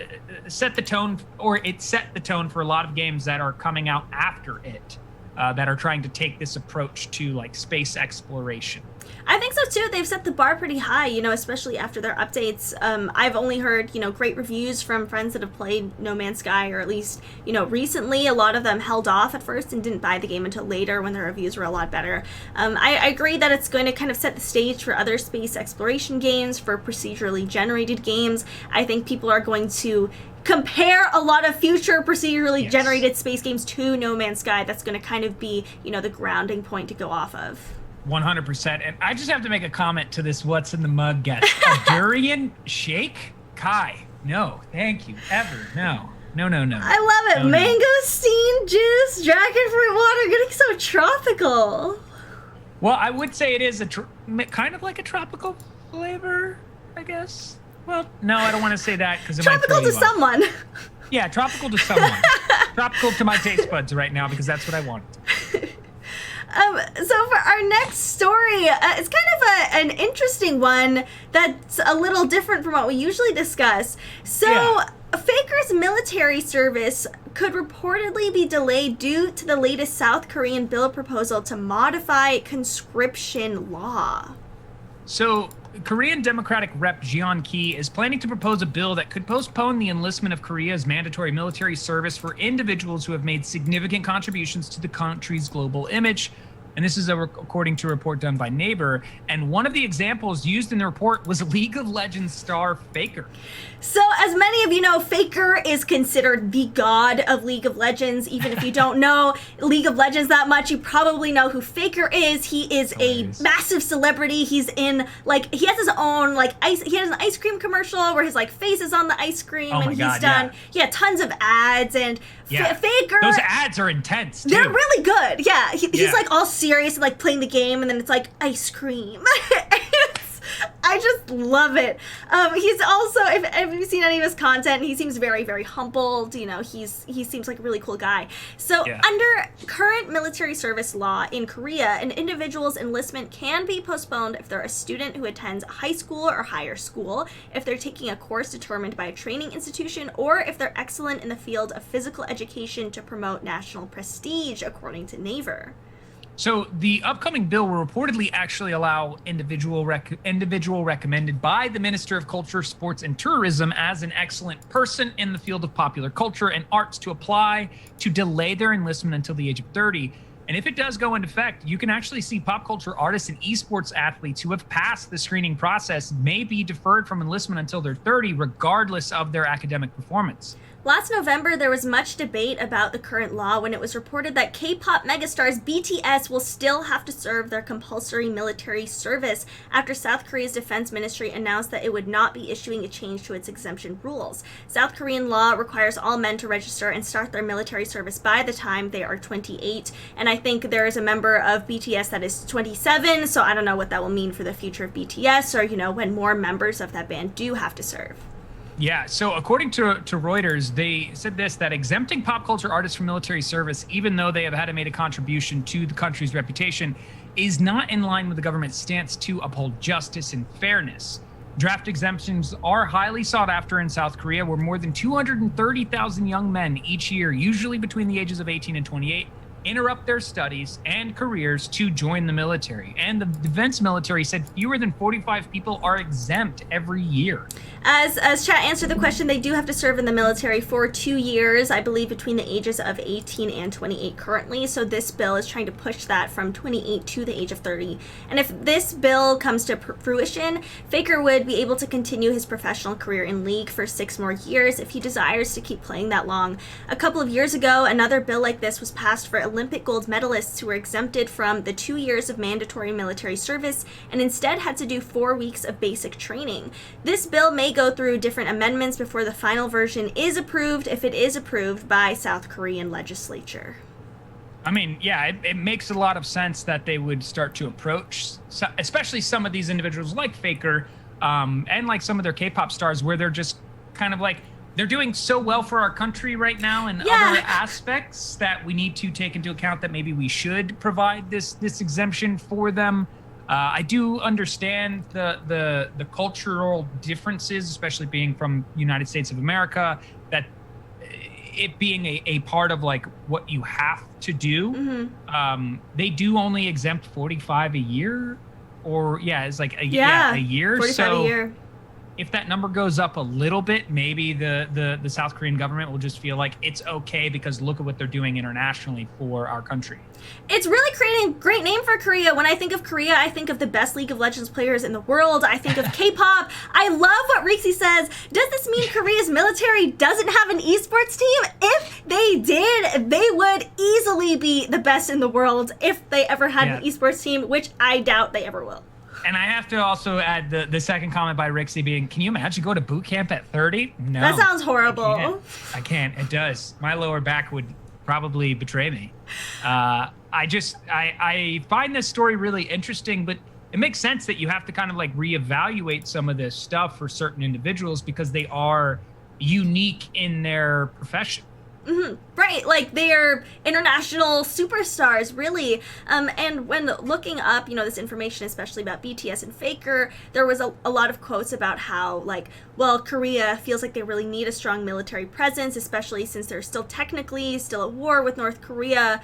set the tone, or it set the tone for a lot of games that are coming out after it, that are trying to take this approach to space exploration. I think so too. They've set the bar pretty high, especially after their updates. I've only heard, great reviews from friends that have played No Man's Sky, or at least, recently. A lot of them held off at first and didn't buy the game until later when the reviews were a lot better. I agree that it's going to kind of set the stage for other space exploration games, for procedurally generated games. I think people are going to compare a lot of future procedurally generated space games to No Man's Sky. That's going to kind of be, the grounding point to go off of. 100%. And I just have to make a comment to this What's in the Mug guest. A durian shake? Kai, no, thank you. Ever. No. I love it. No, mangosteen juice, dragon fruit water, getting so tropical. Well, I would say it is kind of like a tropical flavor, I guess. Well, no, I don't want to say that because it might throw you off. Tropical to someone. Yeah, tropical to someone. Tropical to my taste buds right now, because that's what I want. So for our next story, it's kind of an interesting one that's a little different from what we usually discuss. So Faker's military service could reportedly be delayed due to the latest South Korean bill proposal to modify conscription law. So Korean Democratic Rep Jeon Ki is planning to propose a bill that could postpone the enlistment of Korea's mandatory military service for individuals who have made significant contributions to the country's global image. And this is according to a report done by Neighbor. And one of the examples used in the report was League of Legends star Faker. So, as many of you know, Faker is considered the god of League of Legends. Even if you don't know League of Legends that much, you probably know who Faker is. He is a massive celebrity. He's in, like, he has his own, like, he has an ice cream commercial where his, like, face is on the ice cream. Oh my and God, he's done, tons of ads. And Faker. Those ads are intense, too. They're really good. Yeah. He's, like, all serious and, like, playing the game, and then it's, like, ice cream. I just love it. He's also, if you've seen any of his content, he seems very, very humbled. You know, he seems like a really cool guy. So under current military service law in Korea, an individual's enlistment can be postponed if they're a student who attends high school or higher school, if they're taking a course determined by a training institution, or if they're excellent in the field of physical education to promote national prestige, according to Naver. So the upcoming bill will reportedly actually allow individual recommended by the Minister of Culture, Sports, and Tourism as an excellent person in the field of popular culture and arts to apply to delay their enlistment until the age of 30. And if it does go into effect, you can actually see pop culture artists and esports athletes who have passed the screening process may be deferred from enlistment until they're 30, regardless of their academic performance. Last November, there was much debate about the current law when it was reported that K-pop megastars BTS will still have to serve their compulsory military service after South Korea's defense ministry announced that it would not be issuing a change to its exemption rules. South Korean law requires all men to register and start their military service by the time they are 28, and I think there is a member of BTS that is 27, so I don't know what that will mean for the future of BTS or, you know, when more members of that band do have to serve. Yeah, so according to Reuters, they said that exempting pop culture artists from military service, even though they have had to make a contribution to the country's reputation, is not in line with the government's stance to uphold justice and fairness. Draft exemptions are highly sought after in South Korea, where more than 230,000 young men each year, usually between the ages of 18 and 28, interrupt their studies and careers to join the military. And the defense military said fewer than 45 people are exempt every year. As chat answered the question, they do have to serve in the military for 2 years, I believe between the ages of 18 and 28 currently. So this bill is trying to push that from 28 to the age of 30. And if this bill comes to fruition, Faker would be able to continue his professional career in League for 6 more years if he desires to keep playing that long. A couple of years ago, another bill like this was passed for Olympic gold medalists who were exempted from the 2 years of mandatory military service and instead had to do 4 weeks of basic training. This bill may go through different amendments before the final version is approved, if it is approved by South Korean legislature. I mean, yeah, it makes a lot of sense that they would start to approach, especially some of these individuals like Faker and like some of their K-pop stars, where they're just kind of like, they're doing so well for our country right now in other aspects that we need to take into account that maybe we should provide this exemption for them. I do understand the cultural differences, especially being from United States of America, that it being a part of like what you have to do. Mm-hmm. They do only exempt 45 a year, or it's like a year. 45 a year. If that number goes up a little bit, maybe the South Korean government will just feel like it's okay because look at what they're doing internationally for our country. It's really creating a great name for Korea. When I think of Korea, I think of the best League of Legends players in the world. I think of K-pop. I love what Rixie says. Does this mean Korea's military doesn't have an esports team? If they did, they would easily be the best in the world if they ever had an esports team, which I doubt they ever will. And I have to also add the second comment by Rixie being, can you imagine go to boot camp at 30? No. That sounds horrible. I can't. It does. My lower back would probably betray me. I find this story really interesting, but it makes sense that you have to kind of like reevaluate some of this stuff for certain individuals because they are unique in their profession. Right, like they are international superstars, really. And when looking up, this information, especially about BTS and Faker, there was a lot of quotes about how, like, well, Korea feels like they really need a strong military presence, especially since they're still technically still at war with North Korea,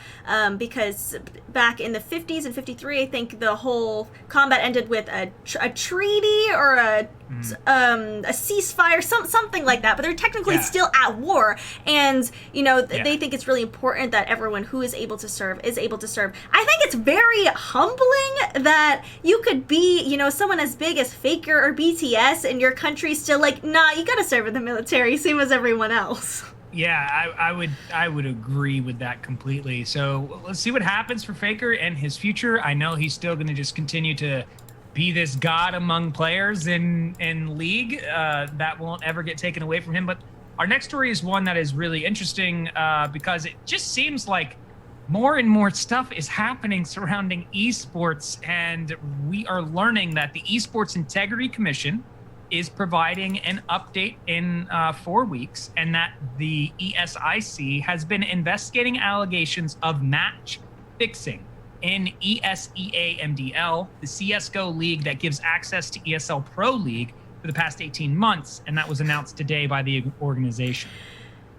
because back in the 50s and 53, I think the whole combat ended with a treaty or a ceasefire, something like that, but they're technically still at war, and they think it's really important that everyone who is able to serve is able to serve. I think it's very humbling that you could be someone as big as Faker or BTS and your country still like, nah, you gotta serve in the military, same as everyone else. Yeah, I would agree with that completely. So let's see what happens for Faker and his future. I know he's still going to just continue to be this god among players in League. That won't ever get taken away from him. But our next story is one that is really interesting because it just seems like more and more stuff is happening surrounding esports, and we are learning that the Esports Integrity Commission is providing an update in 4 weeks, and that the ESIC has been investigating allegations of match fixing in ESEA MDL, the CSGO league that gives access to ESL Pro League for the past 18 months, and that was announced today by the organization.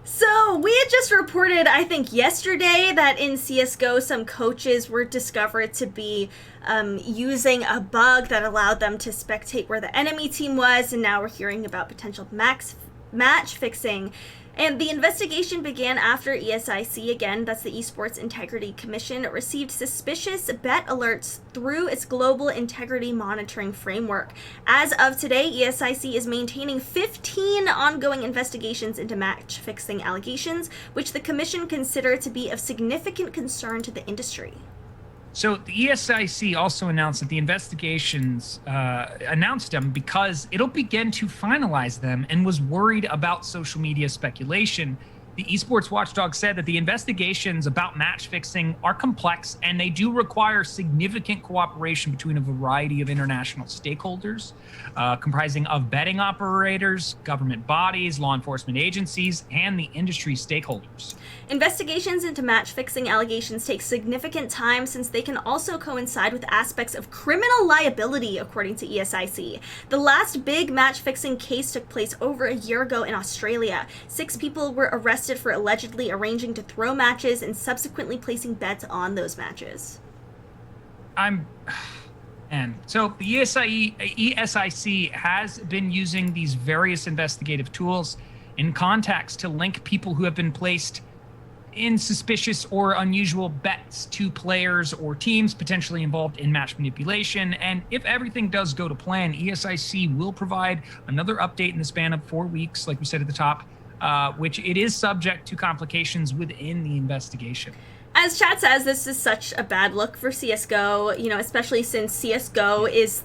So, we had just reported, I think yesterday, that in CSGO some coaches were discovered to be using a bug that allowed them to spectate where the enemy team was, and now we're hearing about potential match fixing. And the investigation began after ESIC, again, that's the Esports Integrity Commission, received suspicious bet alerts through its global integrity monitoring framework. As of today, ESIC is maintaining 15 ongoing investigations into match fixing allegations, which the commission consider to be of significant concern to the industry. So the ESIC also announced that the investigations announced them because it'll begin to finalize them, and was worried about social media speculation. The esports watchdog said that the investigations about match fixing are complex, and they do require significant cooperation between a variety of international stakeholders, comprising of betting operators, government bodies, law enforcement agencies, and the industry stakeholders. Investigations into match fixing allegations take significant time, since they can also coincide with aspects of criminal liability, according to ESIC. The last big match fixing case took place over a year ago in Australia. 6 people were arrested for allegedly arranging to throw matches and subsequently placing bets on those matches. So the ESIC has been using these various investigative tools in contacts to link people who have been placed in suspicious or unusual bets to players or teams potentially involved in match manipulation. And if everything does go to plan, ESIC will provide another update in the span of 4 weeks, like we said at the top, which it is subject to complications within the investigation. As chat says, this is such a bad look for CSGO, especially since CSGO is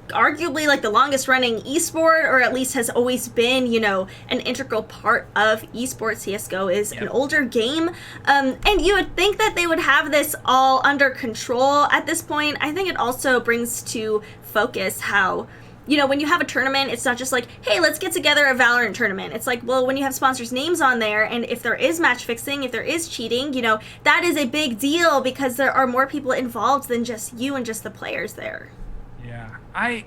arguably like the longest running esport, or at least has always been, an integral part of esports. CSGO is an older game. And you would think that they would have this all under control at this point. I think it also brings to focus how, when you have a tournament, it's not just like, hey, let's get together a Valorant tournament. It's like, well, when you have sponsors' names on there, and if there is match fixing, if there is cheating, that is a big deal, because there are more people involved than just you and just the players there. Yeah, I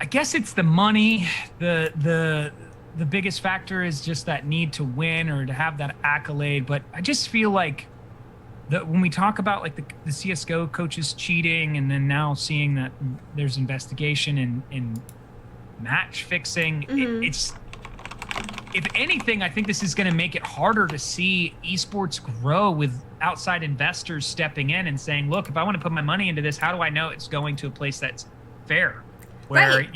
guess it's the money. The biggest factor is just that need to win or to have that accolade. But I just feel like when we talk about like the CSGO coaches cheating, and then now seeing that there's investigation in match fixing, it's, if anything, I think this is going to make it harder to see esports grow with outside investors stepping in and saying, look, if I want to put my money into this, how do I know it's going to a place that's fair, where, right,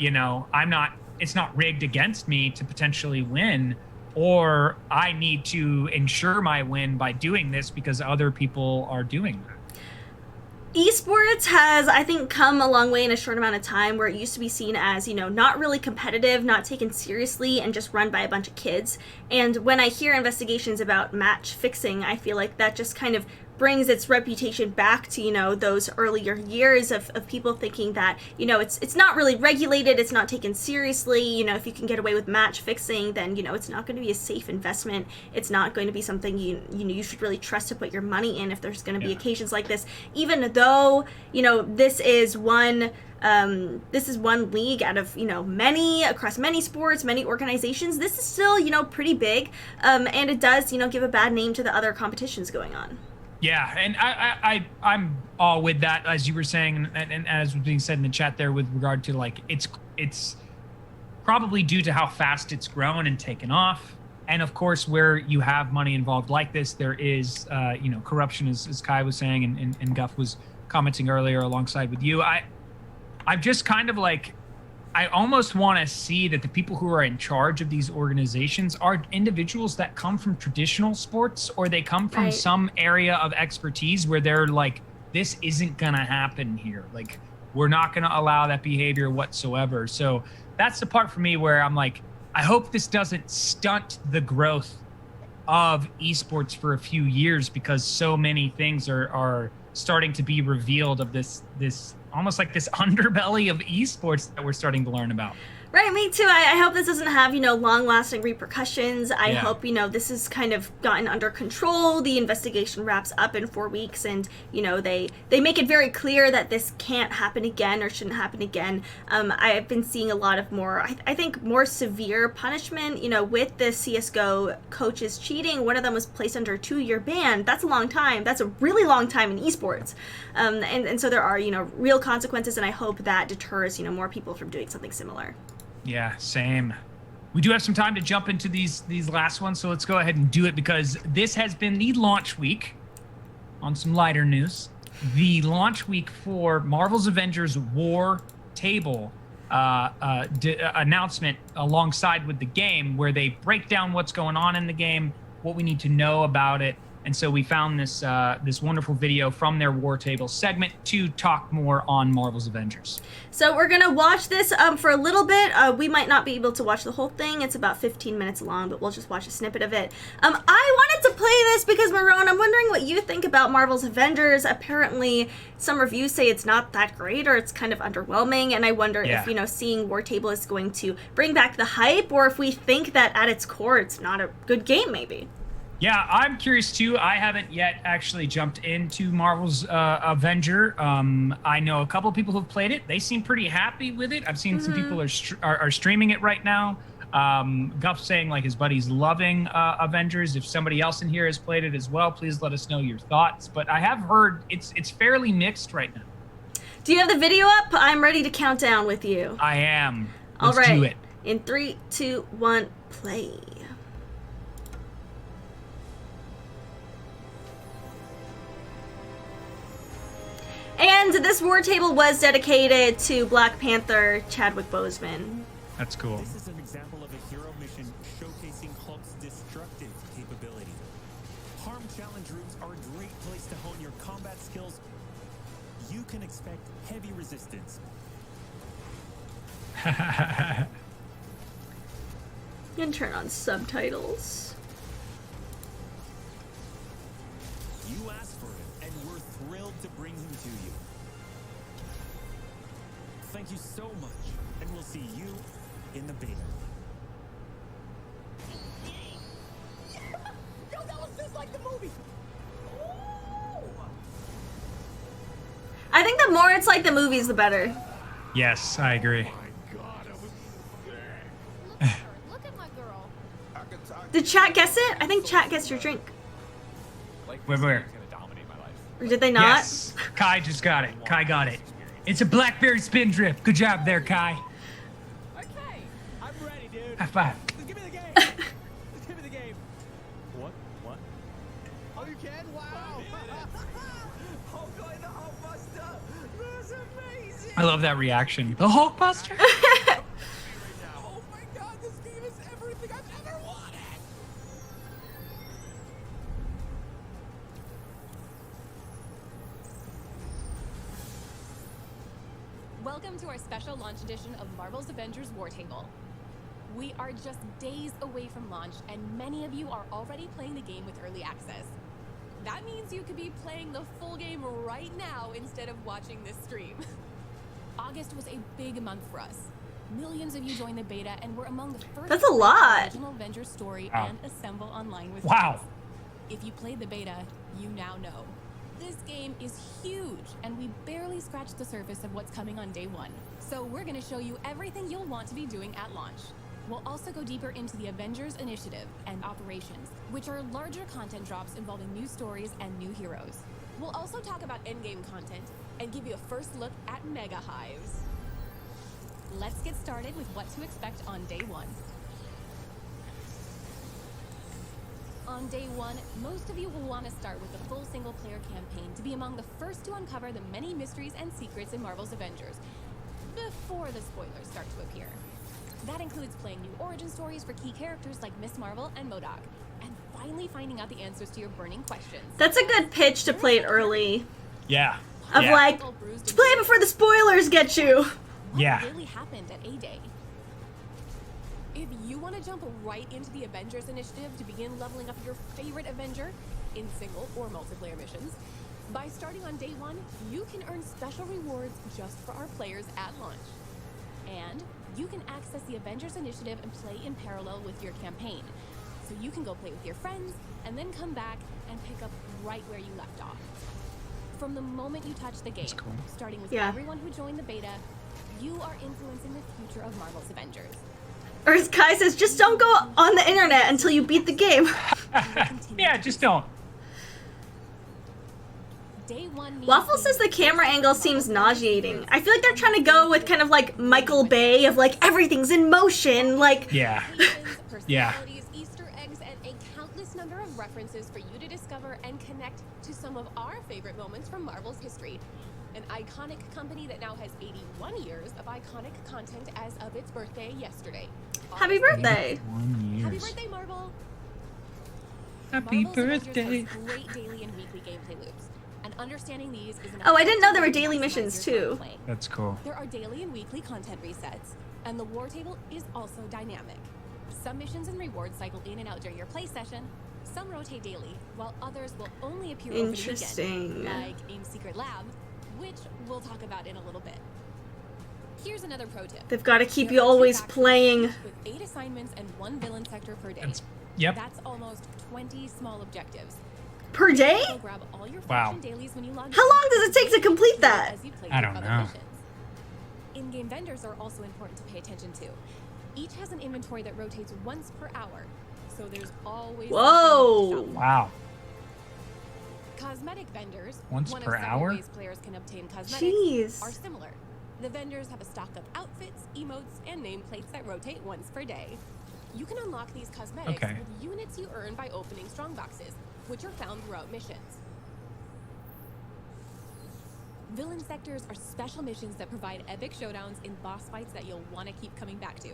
it's not rigged against me to potentially win, or I need to ensure my win by doing this because other people are doing that. Esports has, I think, come a long way in a short amount of time, where it used to be seen as, not really competitive, not taken seriously, and just run by a bunch of kids. And when I hear investigations about match fixing, I feel like that just kind of brings its reputation back to, you know, those earlier years of people thinking that, you know, it's not really regulated, it's not taken seriously. You know, if you can get away with match fixing, then, you know, it's not going to be a safe investment. It's not going to be something you know you should really trust to put your money in if there's going to be occasions like this. Even though, you know, this is one league out of, you know, many across many sports, many organizations. This is still, you know, pretty big, and it does, you know, give a bad name to the other competitions going on. Yeah, and I'm all with that, as you were saying, and as was being said in the chat there with regard to, like, it's probably due to how fast it's grown and taken off. And of course, where you have money involved like this, there is, you know, corruption, as Kai was saying, and Guff was commenting earlier alongside with you. I'm just kind of like, I almost want to see that the people who are in charge of these organizations are individuals that come from traditional sports, or they come from some area of expertise where they're like, this isn't going to happen here. Like, we're not going to allow that behavior whatsoever. So that's the part for me where I'm like, I hope this doesn't stunt the growth of esports for a few years, because so many things are starting to be revealed of this almost like this underbelly of esports that we're starting to learn about. Right, me too. I hope this doesn't have, you know, long-lasting repercussions. I hope, you know, this is kind of gotten under control. The investigation wraps up in 4 weeks, and, you know, they make it very clear that this can't happen again or shouldn't happen again. I've been seeing a lot of more, I think, more severe punishment, you know, with the CSGO coaches cheating. One of them was placed under a 2-year ban. That's a long time. That's a really long time in esports. And so there are, you know, real consequences, and I hope that deters, you know, more people from doing something similar. Yeah, same. We do have some time to jump into these last ones, so let's go ahead and do it, because this has been the launch week. On some lighter news, the launch week for Marvel's Avengers War Table announcement alongside with the game, where they break down what's going on in the game, what we need to know about it. And so we found this this wonderful video from their War Table segment to talk more on Marvel's Avengers. So we're gonna watch this for a little bit. We might not be able to watch the whole thing. It's about 15 minutes long, but we'll just watch a snippet of it. I wanted to play this because, Marone, I'm wondering what you think about Marvel's Avengers. Apparently, some reviews say it's not that great, or it's kind of underwhelming, and I wonder if, you know, seeing War Table is going to bring back the hype, or if we think that at its core it's not a good game, maybe. Yeah, I'm curious too. I haven't yet actually jumped into Marvel's Avenger. I know a couple of people who've played it. They seem pretty happy with it. I've seen some people are streaming it right now. Guff saying like his buddy's loving Avengers. If somebody else in here has played it as well, please let us know your thoughts. But I have heard it's fairly mixed right now. Do you have the video up? I'm ready to count down with you. I am. Let's do it. In 3, 2, 1, play. And this War Table was dedicated to Black Panther Chadwick Boseman. That's cool. This is an example of a hero mission showcasing Hulk's destructive capability. Harm challenge rooms are a great place to hone your combat skills. You can expect heavy resistance. You can turn on subtitles. You asked for it, and we're thrilled to bring him to you. Thank you so much, and we'll see you in the beta. Yo, that was just like the movie. I think the more it's like the movies, the better. Yes, I agree. Look at my girl. Did chat guess it? I think chat guessed your drink. Where? Or did they not? Yes. Kai just got it. Kai got it. It's a blackberry spin drift. Good job there, Kai. Okay, I'm ready, dude. High five. Just give me the game. Just give me the game. What? Oh, you can? Wow. Hulk going the Hulkbuster. That's amazing. I love that reaction. The Hulkbuster? Oh my God, this game is everything I've ever wanted. Welcome to our special launch edition of Marvel's Avengers War Table. We are just days away from launch, and many of you are already playing the game with early access. That means you could be playing the full game right now instead of watching this stream. August was a big month for us. Millions of you joined the beta and were among the first That's a lot. original Avengers story Wow. and assemble online with Wow. friends. If you played the beta, you now know. This game is huge, and we barely scratched the surface of what's coming on day one. So we're going to show you everything you'll want to be doing at launch. We'll also go deeper into the Avengers Initiative and Operations, which are larger content drops involving new stories and new heroes. We'll also talk about endgame content and give you a first look at Mega Hives. Let's get started with what to expect on day one. On day one, most of you will want to start with the full single-player campaign to be among the first to uncover the many mysteries and secrets in Marvel's Avengers, before the spoilers start to appear. That includes playing new origin stories for key characters like Miss Marvel and MODOK, and finally finding out the answers to your burning questions. That's a good pitch to play it early. Yeah. Of yeah. like, play it before the spoilers get you. What Yeah. really happened at A-Day? If you want to jump right into the Avengers Initiative to begin leveling up your favorite Avenger in single or multiplayer missions, by starting on day one, you can earn special rewards just for our players at launch. And you can access the Avengers Initiative and play in parallel with your campaign. So you can go play with your friends and then come back and pick up right where you left off. From the moment you touch the game, cool. starting with Yeah. everyone who joined the beta, you are influencing the future of Marvel's Avengers. Or as Kai says, just don't go on the internet until you beat the game. Yeah, just don't. Day one means Waffle says the camera angle seems nauseating. I feel like they're trying to go with kind of like Michael Bay of like everything's in motion, like Yeah. Yeah. personalities, Easter eggs, and a countless number of references for you to discover and connect to some of our favorite moments from Marvel's history. An iconic company that now has 81 years of iconic content as of its birthday yesterday. happy birthday. 1 Happy years. birthday, Marvel! Happy Marvel's Avengers birthday. hosts great daily and weekly gameplay loops, and understanding these is an Oh, I didn't know there were effective way daily to maximize missions, your time too. playing. That's cool. There are daily and weekly content resets, and the war table is also dynamic. Some missions and rewards cycle in and out during your play session. Some rotate daily, while others will only appear over the Interesting. weekend, like Aim's Secret Lab, which we'll talk about in a little bit. Here's another pro tip. They've got to keep There you are two always factions, playing. each with 8 assignments and 1 villain sector per day. Yep. That's almost 20 small objectives. Per day? Go grab all your Wow. faction dailies when you log in. How long does it take to complete that? As you play I through don't other know. missions. In-game vendors are also important to pay attention to. Each has an inventory that rotates once per hour, so there's always Whoa. something to shop. Wow. Cosmetic vendors, Once one per of several hour? ways players can obtain cosmetics, Jeez. are similar. The vendors have a stock of outfits, emotes, and nameplates that rotate once per day. You can unlock these cosmetics Okay. with units you earn by opening strongboxes, which are found throughout missions. Villain sectors are special missions that provide epic showdowns in boss fights that you'll want to keep coming back to,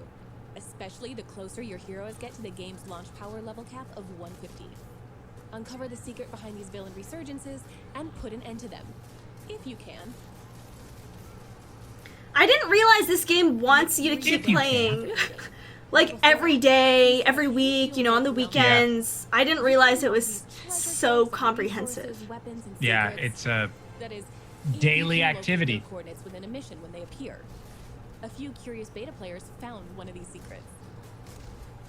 especially the closer your heroes get to the game's launch power level cap of 150. Uncover the secret behind these villain resurgences and put an end to them, if you can. I didn't realize this game wants you to keep playing. Like every day, every week, you know, on the weekends. I didn't realize it was so comprehensive. Yeah, it's a That is, daily increasing activity. local coordinates within a mission when they appear. A few curious beta players found one of these secrets.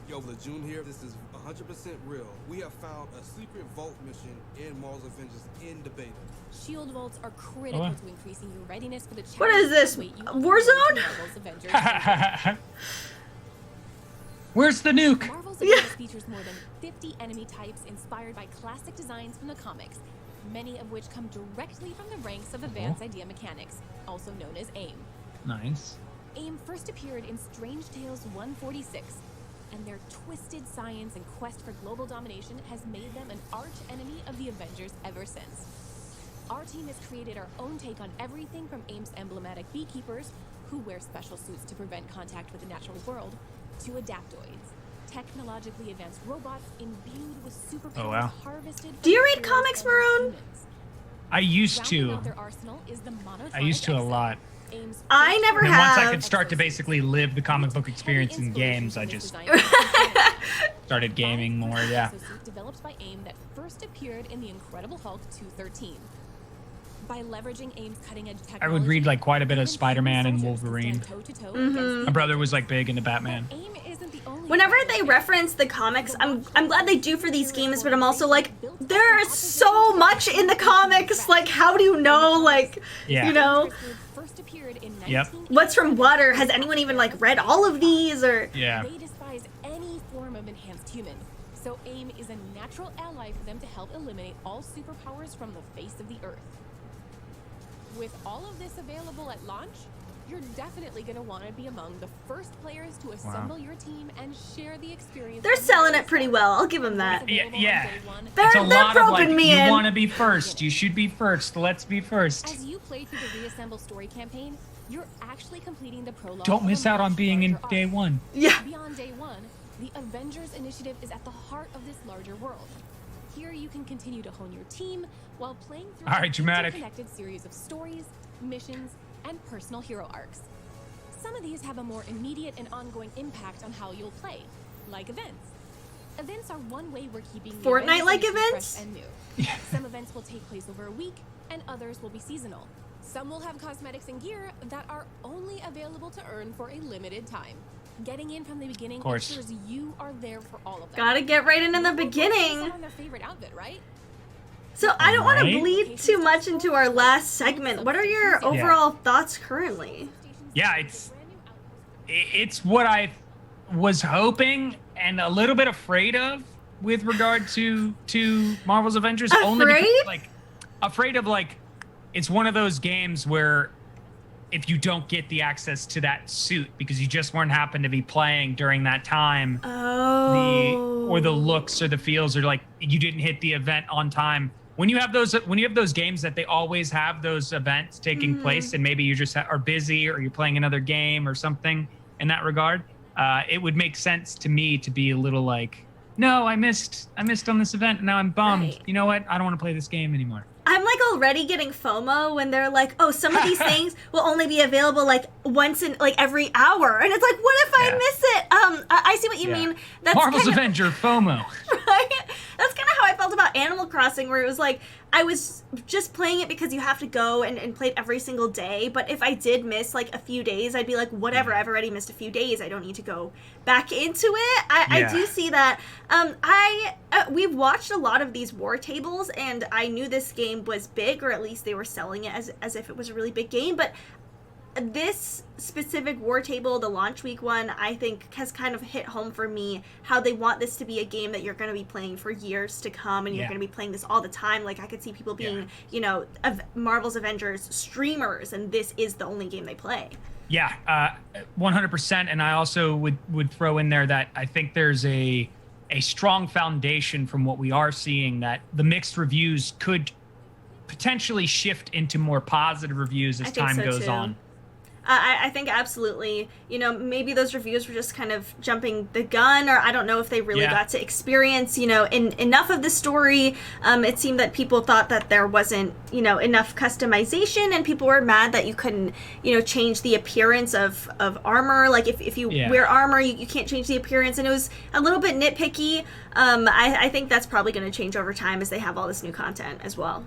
Yo, Lejeune here. This is 100% real. We have found a secret vault mission in Marvel's Avengers in the beta. Shield vaults are critical Oh. to increasing your readiness for the What is this, challenges that await you Warzone? in Marvel's Avengers. Where's the nuke? Marvel's Avengers features more than 50 enemy types inspired by classic designs from the comics, many of which come directly from the ranks of Advanced Idea Mechanics, also known as AIM. Nice. AIM first appeared in Strange Tales 146, and their twisted science and quest for global domination has made them an arch-enemy of the Avengers ever since. Our team has created our own take on everything from AIM's emblematic beekeepers, who wear special suits to prevent contact with the natural world, to adaptoids, technologically advanced robots imbued with superpowers Oh, wow. harvested Do you from read heroes comics, and Maroon? humans. I used Rounding to. out their arsenal is the I used to a monotronic lot. AIM's I first never And then once I have. could start to basically live the comic book Heavy experience in inspiration games, from I this just design started gaming more. Yeah. Developed by AIM that first appeared in The Incredible Hulk 213. By leveraging AIM's cutting-edge technology, I would read like quite a bit of even Spider-Man and soldiers can Wolverine. stand toe-to-toe Mm-hmm. against My brother was like big into Batman. But AIM isn't the only Whenever they franchise. reference the comics, I'm glad they do for these games, but I'm also like, there's so much in the comics. Like, how do you know, like, Yeah. you know, First appeared in Yep. what's from what, or has anyone even like read all of these, or Yeah. They despise any form of enhanced human. So AIM is a natural ally for them to help eliminate all superpowers from the face of the earth. With all of this available at launch, you're definitely going to want to be among the first players to assemble your team and share the experience. they're selling it pretty well. I'll give them that. Yeah. They're It's a lot of like, roping me you in. want to be first. You should be first. Let's be first. As you play through the Reassemble story campaign, you're actually completing the prologue. Don't of a miss out on much being in larger day arc. one. Yeah. Beyond day one, the Avengers initiative is at the heart of this larger world. Here you can continue to hone your team while playing through All right, an dramatic. interconnected series of stories, missions, and personal hero arcs. Some of these have a more immediate and ongoing impact on how you'll play, like events. Events are one way we're keeping the Fortnite-like Avengers events? fresh and new. Some events will take place over a week, and others will be seasonal. Some will have cosmetics and gear that are only available to earn for a limited time. Getting in from the beginning Of course. ensures you are there for all of them. Gotta get right in the Everyone wants to beginning. decide on their favorite outfit, right? So I don't want to Right? bleed too much into our last segment. What are your overall thoughts currently? Yeah, it's what I was hoping and a little bit afraid of with regard to Marvel's Avengers. Only Afraid? because, like, afraid of, like, it's one of those games where if you don't get the access to that suit because you just weren't happen to be playing during that time, Oh. the looks or the feels, or like you didn't hit the event on time. When you have those games that they always have those events taking place, and maybe you just are busy or you're playing another game or something in that regard, it would make sense to me to be a little like, no, I missed on this event and now I'm bummed. Right. You know what? I don't want to play this game anymore. I'm like already getting FOMO when they're like, oh, some of these things will only be available like once in like every hour. And it's like, what if I Yeah. miss it? I see what you mean. That's Marvel's kind of, Avenger FOMO. right? That's kind of how I felt about Animal Crossing, where it was like, I was just playing it because you have to go and play it every single day. But if I did miss like a few days, I'd be like, whatever, I've already missed a few days. I don't need to go back into it. I Yeah. do see that. We've watched a lot of these war tables, and I knew this game was big, or at least they were selling it as if it was a really big game. But this specific war table, the launch week one, I think has kind of hit home for me how they want this to be a game that you're going to be playing for years to come, and you're Yeah. going to be playing this all the time. Like, I could see people being, Yeah. you know, Marvel's Avengers streamers, and this is the only game they play. Yeah, 100%. And I also would throw in there that I think there's a strong foundation from what we are seeing, that the mixed reviews could potentially shift into more positive reviews as I think time so, goes too. on. I think absolutely, you know, maybe those reviews were just kind of jumping the gun, or I don't know if they really Yeah. got to experience, you know, enough of the story. It seemed that people thought that there wasn't, you know, enough customization, and people were mad that you couldn't, you know, change the appearance of armor. Like, if you Yeah. wear armor, you can't change the appearance, and it was a little bit nitpicky. I think that's probably going to change over time as they have all this new content as well.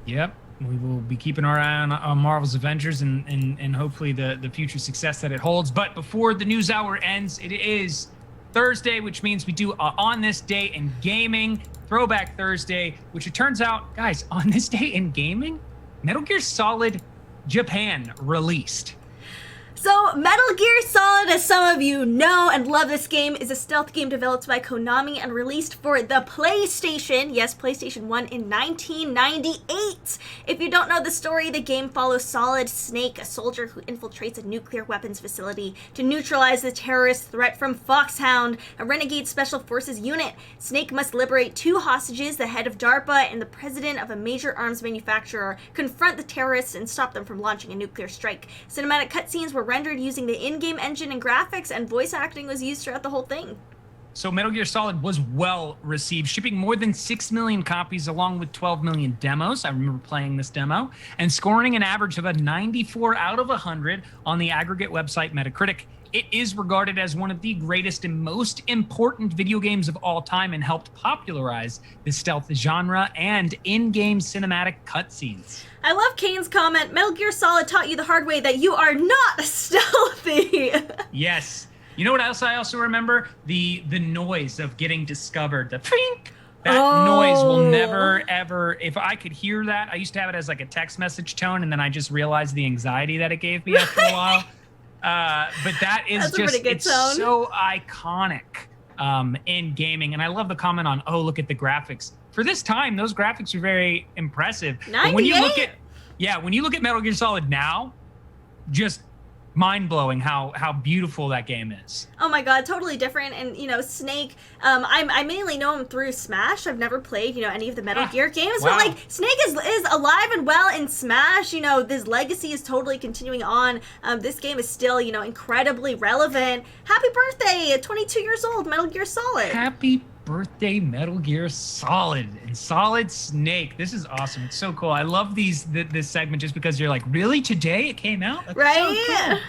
Yep. We will be keeping our eye on Marvel's Avengers and hopefully the future success that it holds. But before the news hour ends, it is Thursday, which means we do On This Day in Gaming, Throwback Thursday, which it turns out, guys, on this day in gaming, Metal Gear Solid Japan released. So, Metal Gear Solid, as some of you know and love this game, is a stealth game developed by Konami and released for the PlayStation, yes, PlayStation 1 in 1998. If you don't know the story, the game follows Solid Snake, a soldier who infiltrates a nuclear weapons facility to neutralize the terrorist threat from Foxhound, a renegade special forces unit. Snake must liberate 2 hostages, the head of DARPA and the president of a major arms manufacturer, confront the terrorists and stop them from launching a nuclear strike. Cinematic cutscenes were rendered using the in-game engine and graphics, and voice acting was used throughout the whole thing. So Metal Gear Solid was well received, shipping more than 6 million copies along with 12 million demos. I remember playing this demo and scoring an average of a 94 out of 100 on the aggregate website Metacritic. It is regarded as one of the greatest and most important video games of all time and helped popularize the stealth genre and in-game cinematic cutscenes. I love Kane's comment, Metal Gear Solid taught you the hard way that you are not stealthy. Yes. You know what else I also remember? The noise of getting discovered. The pink. That noise will never, ever, if I could hear that, I used to have it as like a text message tone, and then I just realized the anxiety that it gave me after a while. But that is just, it's so iconic in gaming. And I love the comment on, oh, look at the graphics. For this time, those graphics are very impressive. 98? But when you look at Metal Gear Solid now, just mind-blowing how beautiful that game is. Oh my god, totally different. And, you know, Snake, I mainly know him through Smash. I've never played, you know, any of the Metal Gear games. Wow. But, like, Snake is alive and well in Smash. You know, this legacy is totally continuing on. This game is still, you know, incredibly relevant. Happy birthday, 22 years old, Metal Gear Solid. Happy birthday, Metal Gear Solid and Solid Snake. This is awesome. It's so cool. I love this segment just because you're like, really? Today it came out? That's right? So cool.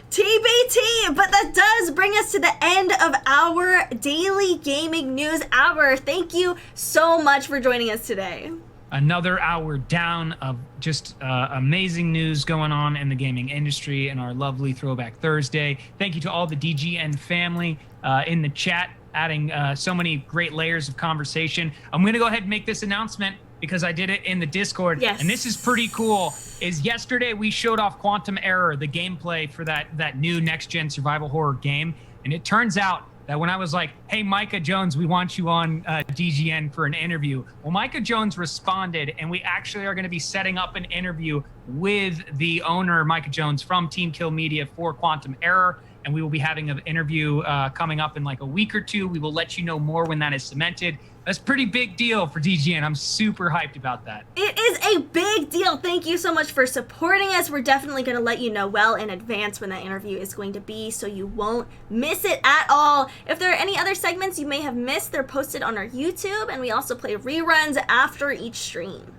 TBT, but that does bring us to the end of our daily gaming news hour. Thank you so much for joining us today. Another hour down of just amazing news going on in the gaming industry and our lovely Throwback Thursday. Thank you to all the DGN family in the chat, adding so many great layers of conversation. I'm going to go ahead and make this announcement because I did it in the Discord. Yes. And this is pretty cool. Is yesterday we showed off Quantum Error, the gameplay for that new next-gen survival horror game. And it turns out that when I was like, hey, Micah Jones, we want you on DGN for an interview. Well, Micah Jones responded, and we actually are going to be setting up an interview with the owner, Micah Jones, from Team Kill Media for Quantum Error. And we will be having an interview coming up in like a week or two. We will let you know more when that is cemented. That's a pretty big deal for DGN. I'm super hyped about that. It is a big deal. Thank you so much for supporting us. We're definitely going to let you know well in advance when that interview is going to be, so you won't miss it at all. If there are any other segments you may have missed, they're posted on our YouTube, and we also play reruns after each stream.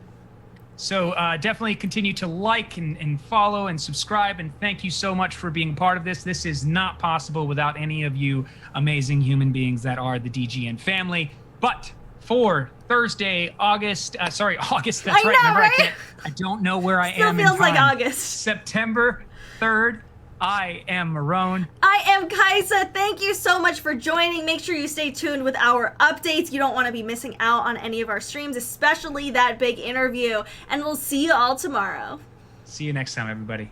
So definitely continue to like and follow and subscribe, and thank you so much for being part of this. This is not possible without any of you amazing human beings that are the DGN family. But for Thursday, August, that's right. Remember, right? I don't know where I Still am. feels in time. like August. September 3rd. I am Marone. I am Kaisa. Thank you so much for joining. Make sure you stay tuned with our updates. You don't want to be missing out on any of our streams, especially that big interview. And we'll see you all tomorrow. See you next time, everybody.